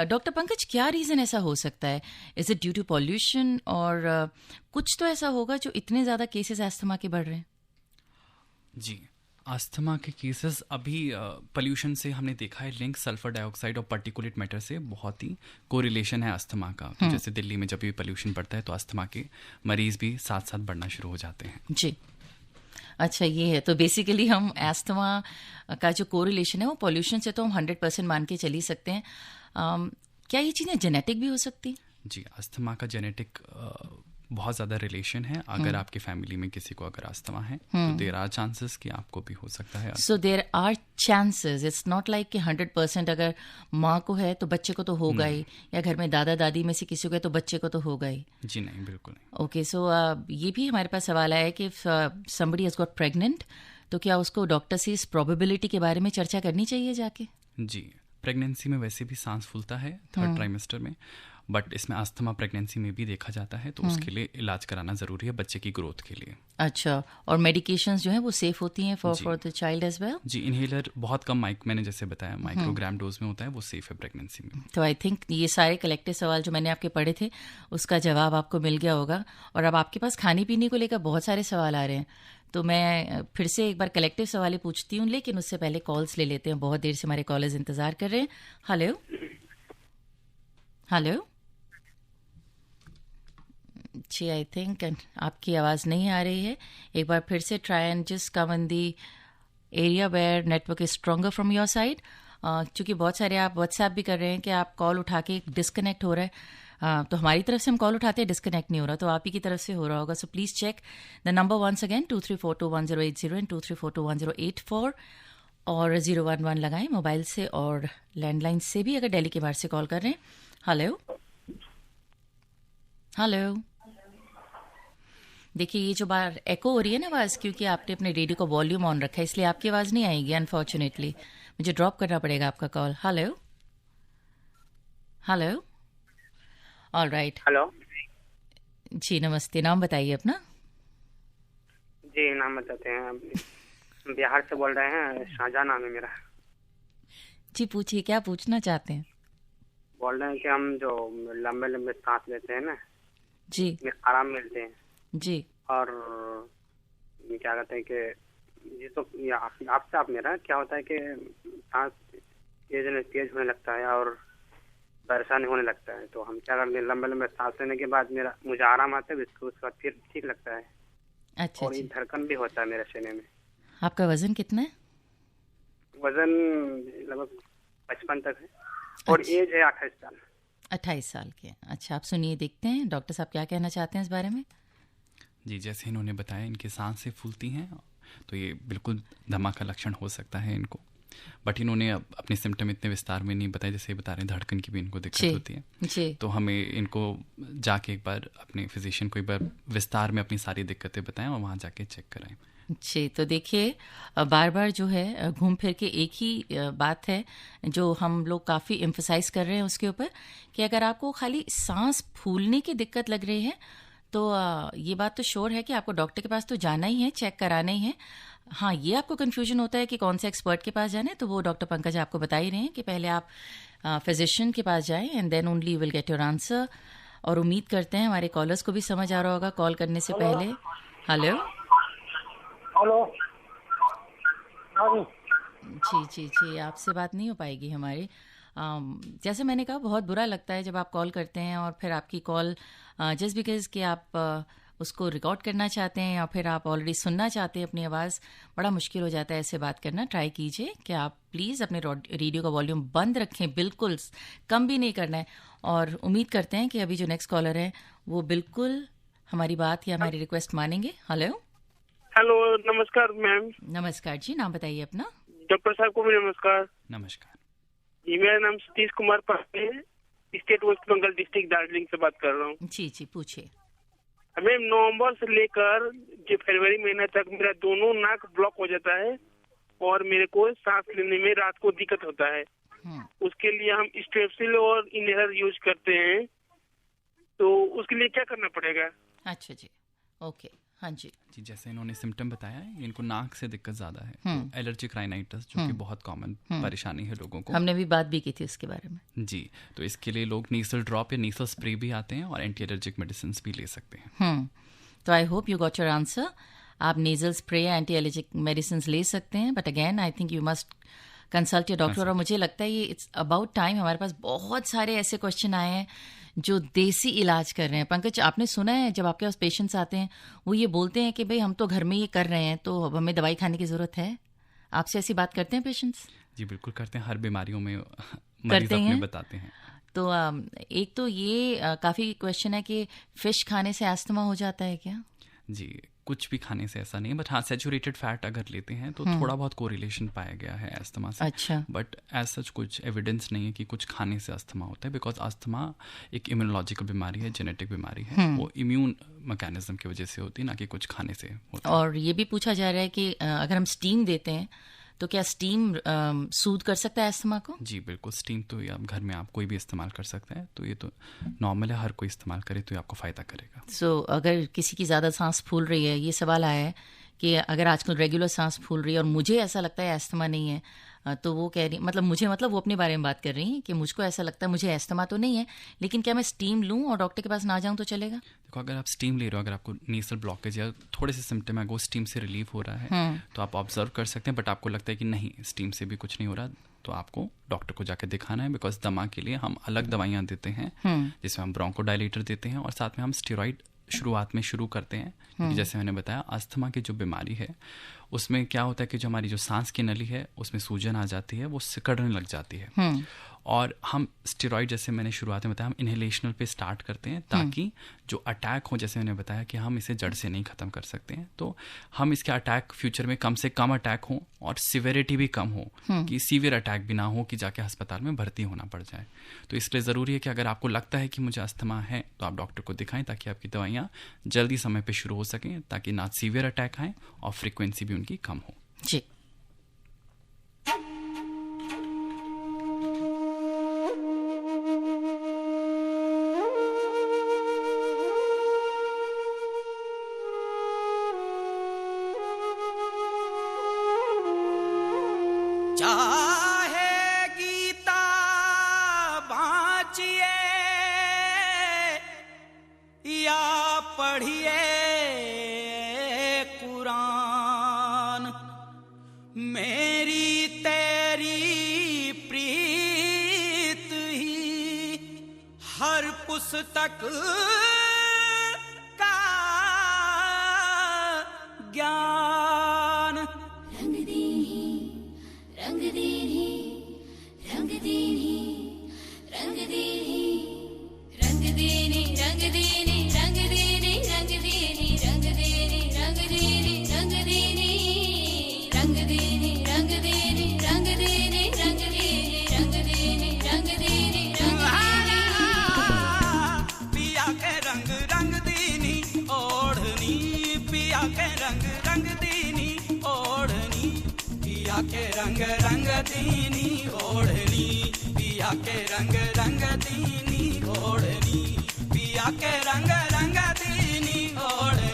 डॉक्टर पंकज, क्या रीज़न ऐसा हो सकता है? Is it due to pollution? और कुछ तो ऐसा होगा जो इतने ज़्यादा केसेस एस्थमा के बढ़ रहे हैं। जी, अस्थमा के केसेस अभी पोल्यूशन से हमने देखा है लिंक, सल्फर डाइऑक्साइड और पार्टिकुलेट मैटर से बहुत ही कोरिलेशन है अस्थमा का। तो जैसे दिल्ली में जब भी पोल्यूशन बढ़ता है तो अस्थमा के मरीज भी साथ साथ बढ़ना शुरू हो जाते हैं। जी, अच्छा, ये है। तो बेसिकली हम एस्थमा का जो कोरिलेशन है वो पोल्यूशन से तो हम 100% मान के चल ही सकते हैं। क्या ये चीज़ें जेनेटिक भी हो सकती हैं? जी, अस्थमा का जेनेटिक बहुत ज़्यादा रिलेशन है। अगर आपकी फैमिली में किसी को अगर अस्थमा है तो देयर आर चांसेस कि आपको भी हो सकता है। So there are chances, it's not like कि 100% अगर माँ को है तो बच्चे को तो होगा ही, या घर में दादा दादी में से किसी को है तो बच्चे को तो होगा ही। जी नहीं, बिल्कुल नहीं। ओके, सो ये भी हमारे पास सवाल आया है कि समबडी हैज़ गॉट प्रेग्नेंट, तो क्या उसको डॉक्टर से इस प्रोबेबिलिटी के बारे में चर्चा करनी चाहिए जाके? जी, प्रेगनेंसी में वैसे भी सांस फूलता है 3rd ट्राइमेस्टर में, बट इसमें अस्थमा प्रेगनेंसी में भी देखा जाता है, तो उसके लिए इलाज कराना ज़रूरी है बच्चे की ग्रोथ के लिए। अच्छा, और मेडिकेशंस जो हैं वो सेफ होती हैं for the child as well? जी, इनहेलर बहुत कम मैंने जैसे बताया माइक्रोग्राम डोज में होता है, वो सेफ है प्रेगनेंसी में। तो आई थिंक ये सारे कलेक्टिव सवाल जो मैंने आपके पढ़े थे उसका जवाब आपको मिल गया होगा। और अब आपके पास खाने पीने को लेकर बहुत सारे सवाल आ रहे हैं, तो मैं फिर से एक बार कलेक्टिव सवाल पूछती हूँ, लेकिन उससे पहले कॉल्स ले लेते हैं। बहुत देर से हमारे कॉलर्स इंतजार कर रहे हैं। हेलो हेलो जी, आई थिंक आपकी आवाज़ नहीं आ रही है। एक बार फिर से try and just come in the area where network is stronger from your side. क्योंकि बहुत सारे आप व्हाट्सएप भी कर रहे हैं कि आप कॉल उठा के डिस्कनेक्ट हो रहा है। तो हमारी तरफ से हम कॉल उठाते हैं, डिस्कनेक्ट नहीं हो रहा, तो आप ही की तरफ से हो रहा होगा। So please check the number once again 23421080 and 23421084 और 011 लगाएं मोबाइल से और लैंडलाइन से भी अगर दिल्ली के बाहर से कॉल कर रहे हैं। हेलो हेलो, देखिए ये जो बार एको हो रही है ना आवाज़, क्योंकि आपने अपने रेडियो का वॉल्यूम ऑन रखा है, इसलिए आपकी आवाज़ नहीं आएगी अनफॉर्चुनेटली। मुझे ड्रॉप करना पड़ेगा आपका call. Hello hello, all right. Hello जी नमस्ते, नाम बताइए अपना। जी नाम बताते हैं, बिहार से बोल रहे हैं, शाहजहां नाम है मेरा। जी पूछिए, क्या पूछना चाहते हैं? बोल रहे हैं कि हम जो लंबे लंबे सांस लेते हैं ना जी, में आराम मिलते हैं जी, और क्या कहते हैं कि ये तो आपसे आप मेरा क्या होता है कि सांस तेज होने लगता है और परेशानी होने लगता है, तो हम क्या करते हैं, लंबे लंबे सांस लेने के बाद मुझे आराम आता है, उसके बाद फिर ठीक लगता है। अच्छा, और ये धड़कन भी होता है मेरे सीने में। आपका वजन कितना है? वजन लगभग 55 तक है और एज है 28 साल। 28 साल के। अच्छा, आप सुनिए, देखते हैं डॉक्टर साहब क्या कहना चाहते हैं इस बारे में। जी, जैसे इन्होंने बताया इनकी सांसें फूलती हैं, तो ये बिल्कुल दमा का लक्षण हो सकता है इनको। बट इन्होंने अपने सिम्टम इतने विस्तार में नहीं बताए, जैसे बता रहे हैं धड़कन की भी इनको दिक्कत होती है। तो हमें इनको जाके एक बार अपने फिजिशियन को एक बार विस्तार में अपनी सारी दिक्कतें बताएं और वहाँ जाके चेक कराएं। जी, तो देखिए बार बार जो है घूम फिर के एक ही बात है जो हम लोग काफ़ी एम्फसाइज कर रहे हैं उसके ऊपर कि अगर आपको खाली सांस फूलने की दिक्कत लग रही है तो ये बात तो श्योर है कि आपको डॉक्टर के पास तो जाना ही है, चेक कराना ही है। हाँ, ये आपको कन्फ्यूजन होता है कि कौन से एक्सपर्ट के पास जाना है, तो वो डॉक्टर पंकज आपको बता ही रहे हैं कि पहले आप फिजिशियन के पास जाएं and then only you will get your answer. और उम्मीद करते हैं हमारे कॉलर्स को भी समझ आ रहा होगा कॉल करने से पहले। हेलो जी, आपसे बात नहीं हो पाएगी हमारी। जैसे मैंने कहा, बहुत बुरा लगता है जब आप कॉल करते हैं और फिर आपकी कॉल जस्ट बिकॉज कि आप उसको रिकॉर्ड करना चाहते हैं या फिर आप ऑलरेडी सुनना चाहते हैं अपनी आवाज़, बड़ा मुश्किल हो जाता है ऐसे बात करना। ट्राई कीजिए कि आप प्लीज़ अपने रेडियो का वॉल्यूम बंद रखें, बिल्कुल कम भी नहीं करना है। और उम्मीद करते हैं कि अभी जो नेक्स्ट कॉलर है वो बिल्कुल हमारी बात या हमारी रिक्वेस्ट मानेंगे। हेलो, नमस्कार मैम। नमस्कार जी, नाम बताइए अपना। डॉक्टर साहब को भी नमस्कार। नमस्कार जी, मेरा नाम सतीश कुमार पांडे है, state West Bengal district Darjeeling से बात कर रहा हूँ। जी, पूछिए। मैम, नवंबर से लेकर जो फरवरी महीना तक मेरा दोनों नाक ब्लॉक हो जाता है और मेरे को सांस लेने में रात को दिक्कत होता है। उसके लिए हम स्ट्रेप्सिल और इनहेलर यूज करते हैं, तो उसके लिए क्या करना पड़ेगा? अच्छा जी, ओके। हाँ जी, जैसे इन्होंने सिम्टम बताया है, इनको नाक से दिक्कत ज़्यादा है, तो एलर्जिक राइनाइटिस जो कि बहुत कॉमन परेशानी है लोगों को। हमने भी बात भी की थी उसके बारे में। जी, तो इसके लिए लोग नीसल ड्रॉप या नीसल स्प्रे भी आते हैं और एंटी एलर्जिक मेडिसिन भी ले सकते हैं। तो I hope you got your answer. आप नेजल स्प्रे या एंटी एलर्जिक मेडिसिन ले सकते हैं, but again I think you must consult your doctor. और मुझे लगता है ये इट्स अबाउट टाइम। हमारे पास बहुत सारे ऐसे क्वेश्चन आए हैं जो देसी इलाज कर रहे हैं। पंकज, आपने सुना है जब आपके पास पेशेंट्स आते हैं वो ये बोलते हैं कि भाई हम तो घर में ये कर रहे हैं, तो अब हमें दवाई खाने की ज़रूरत है? आपसे ऐसी बात करते हैं पेशेंट्स? जी बिल्कुल करते हैं, हर बीमारियों में मरीज अपने बताते हैं। तो एक तो ये काफ़ी क्वेश्चन है कि फ़िश खाने से अस्थमा हो जाता है क्या? जी, कुछ भी खाने से ऐसा नहीं है, बट हाँ सैचुरेटेड फैट अगर लेते हैं तो थोड़ा बहुत कोरिलेशन पाया गया है अस्थमा से। अच्छा। बट एज सच कुछ एविडेंस नहीं है कि कुछ खाने से अस्थमा होता है, बिकॉज अस्थमा एक इम्यूनोलॉजिकल बीमारी है, जेनेटिक बीमारी है, वो इम्यून मैकेनिज्म की वजह से होती है, ना कि कुछ खाने से होता है। और ये भी पूछा जा रहा है कि अगर हम स्टीम देते हैं तो क्या स्टीम सूद कर सकता है अस्थमा को? जी बिल्कुल, स्टीम तो आप घर में आप कोई भी इस्तेमाल कर सकता है, तो ये तो नॉर्मल है, हर कोई इस्तेमाल करे तो ये आपको फ़ायदा करेगा। सो अगर किसी की ज़्यादा सांस फूल रही है, ये सवाल आया है कि अगर आजकल रेगुलर सांस फूल रही है और मुझे ऐसा लगता है अस्थमा नहीं है, तो वो कह रही मतलब वो अपने बारे में बात कर रही हैं कि मुझको ऐसा लगता है मुझे अस्थमा तो नहीं है, लेकिन क्या मैं स्टीम लूं और डॉक्टर के पास ना जाऊं तो चलेगा? देखो, अगर आप स्टीम ले रहे हो, अगर आपको नेसल ब्लॉकेज या थोड़े से सिम्टम है वो स्टीम से रिलीफ हो रहा है तो आप ऑब्जर्व कर सकते हैं, बट आपको लगता है कि नहीं स्टीम से भी कुछ नहीं हो रहा, तो आपको डॉक्टर को जाकर दिखाना है। बिकॉज दमा के लिए हम अलग दवाइयाँ देते हैं जिसमें हम ब्रोंकोडायलेटर देते हैं और साथ में हम स्टेरॉइड शुरुआत में शुरू करते हैं, क्योंकि जैसे मैंने बताया अस्थमा की जो बीमारी है उसमें क्या होता है कि जो हमारी जो सांस की नली है उसमें सूजन आ जाती है, वो सिकड़ने लग जाती है, और हम स्टेरॉइड जैसे मैंने शुरुआत में बताया हम इनहेलेशनल पे स्टार्ट करते हैं ताकि जो अटैक हो, जैसे मैंने बताया कि हम इसे जड़ से नहीं ख़त्म कर सकते हैं, तो हम इसके अटैक फ्यूचर में कम से कम अटैक हो और सिवियरिटी भी कम हो, कि सीवियर अटैक भी ना हो कि जाके अस्पताल में भर्ती होना पड़ जाए। तो इसलिए ज़रूरी है कि अगर आपको लगता है कि मुझे अस्थमा है तो आप डॉक्टर को दिखाएं ताकि आपकी दवाइयाँ जल्दी समय पर शुरू हो सकें, ताकि ना सीवियर अटैक आए और फ्रिक्वेंसी भी उनकी कम हो। जी, चाहे गीता बाँचिए या पढ़िए कुरान, मेरी तेरी प्रीत ही हर पुस्तक का ज्ञान। रंग देनी रंग देनी रंग देनी रंग देनी रंग देनी रंग देनी रंग देनी रंग देनी रंग देनी रंग देनी रंग देनी रंग देनी रंग देनी रंग देनी रंग दीनी ओढ़नी, पिया के रंग रंग दीनी ओढ़नी, पिया के रंग रंग दीनी ओढ़नी।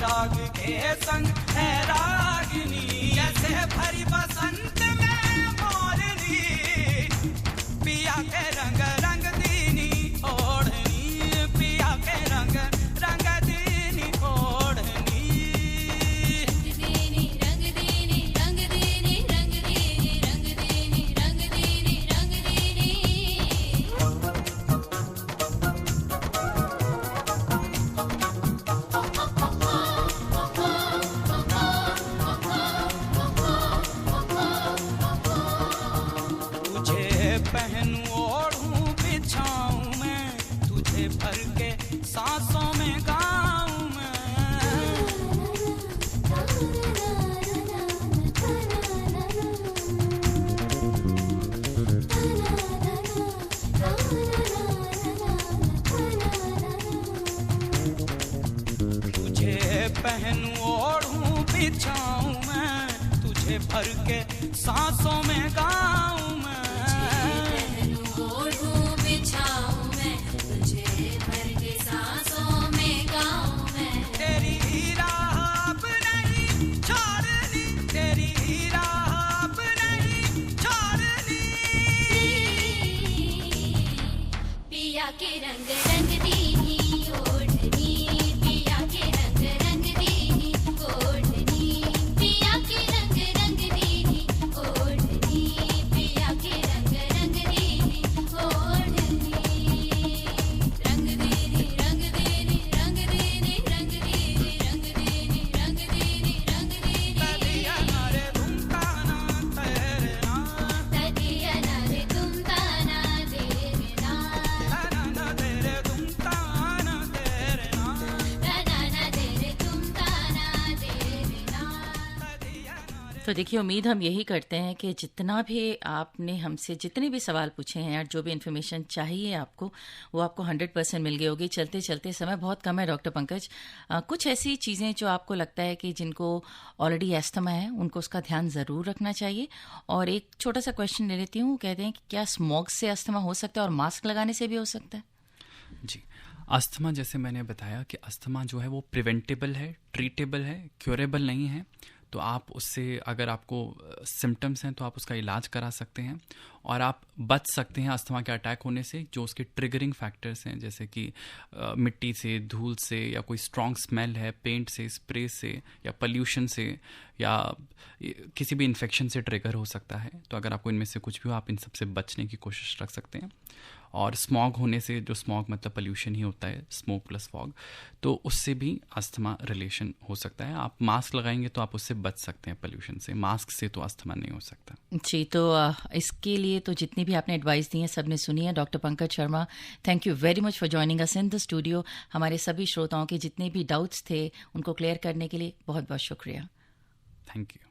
राग के संग है रागिनी, जैसे भरी बसंत में मोरनी, पिया के रंग रंग दीनी ओढ़नी, पिया के रंग रंग दीनी ओढ़नी। रंग दीनी रंग दीनी रंग दीनी रंग दीनी रंग दीनी रंग दीनी पहनूं ओढ़ूं बिछाऊं मैं, तुझे भर के सांसों में गाऊं मैं। तुझे पहनूं ओढ़ूं बिछाऊं मैं, तुझे भर के सांसों में गाऊं मैं। पिया के रंग रंग दीनी ओढ़नी, पिया के रंग रंग दीनी ओढ़नी, पिया के रंग रंग दीनी ओढ़नी, पिया के रंग रंग दीनी ओढ़नी। रंग दीनी रंग दीनी रंग दीनी रंग दीनी रंग दीनी रंग दीनी रंग दीनी। तदिया ना रे तुम ताना तेरे ना, तदिया ना रे तुम ताना तेरे ना। तो देखिए, उम्मीद हम यही करते हैं कि जितना भी आपने हमसे जितने भी सवाल पूछे हैं या जो भी इन्फॉर्मेशन चाहिए आपको, वो आपको 100% मिल गई होगी। चलते चलते समय बहुत कम है डॉक्टर पंकज, कुछ ऐसी चीज़ें जो आपको लगता है कि जिनको ऑलरेडी एस्थमा है उनको उसका ध्यान ज़रूर रखना चाहिए। और एक छोटा सा क्वेश्चन ले लेती हूँ, कहते हैं कि क्या स्मोक से अस्थमा हो सकता है और मास्क लगाने से भी हो सकता है? जी, अस्थमा जैसे मैंने बताया कि अस्थमा जो है वो प्रिवेंटेबल है, ट्रीटेबल है, क्योरेबल नहीं है। तो आप उससे, अगर आपको सिम्टम्स हैं तो आप उसका इलाज करा सकते हैं और आप बच सकते हैं अस्थमा के अटैक होने से। जो उसके ट्रिगरिंग फैक्टर्स हैं, जैसे कि मिट्टी से, धूल से, या कोई स्ट्रॉन्ग स्मेल है, पेंट से, स्प्रे से, या पोल्यूशन से, या किसी भी इन्फेक्शन से ट्रिगर हो सकता है। तो अगर आपको इनमें से कुछ भी हो, आप इन सब से बचने की कोशिश रख सकते हैं। और स्मॉग होने से, जो स्मॉग मतलब पोल्यूशन ही होता है, स्मोक प्लस फॉग, तो उससे भी अस्थमा रिलेशन हो सकता है। आप मास्क लगाएंगे तो आप उससे बच सकते हैं पोल्यूशन से, मास्क से तो अस्थमा नहीं हो सकता। जी, तो इसके लिए तो जितनी भी आपने एडवाइस दी है सब ने सुनी है। Doctor Pankaj Sharma, thank you very much for joining us in the studio. हमारे सभी श्रोताओं के जितने भी डाउट्स थे उनको क्लियर करने के लिए बहुत बहुत शुक्रिया। Thank you.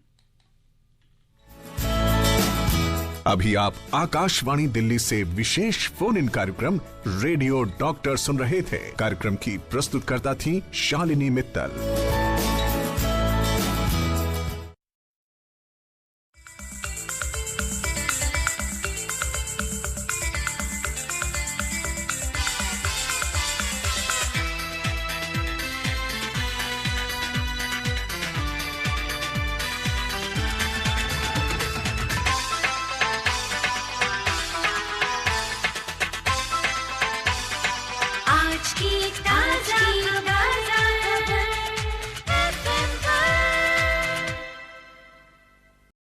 अभी आप आकाशवाणी दिल्ली से विशेष फोन इन कार्यक्रम रेडियो डॉक्टर सुन रहे थे। कार्यक्रम की प्रस्तुतकर्ता थी शालिनी मित्तल।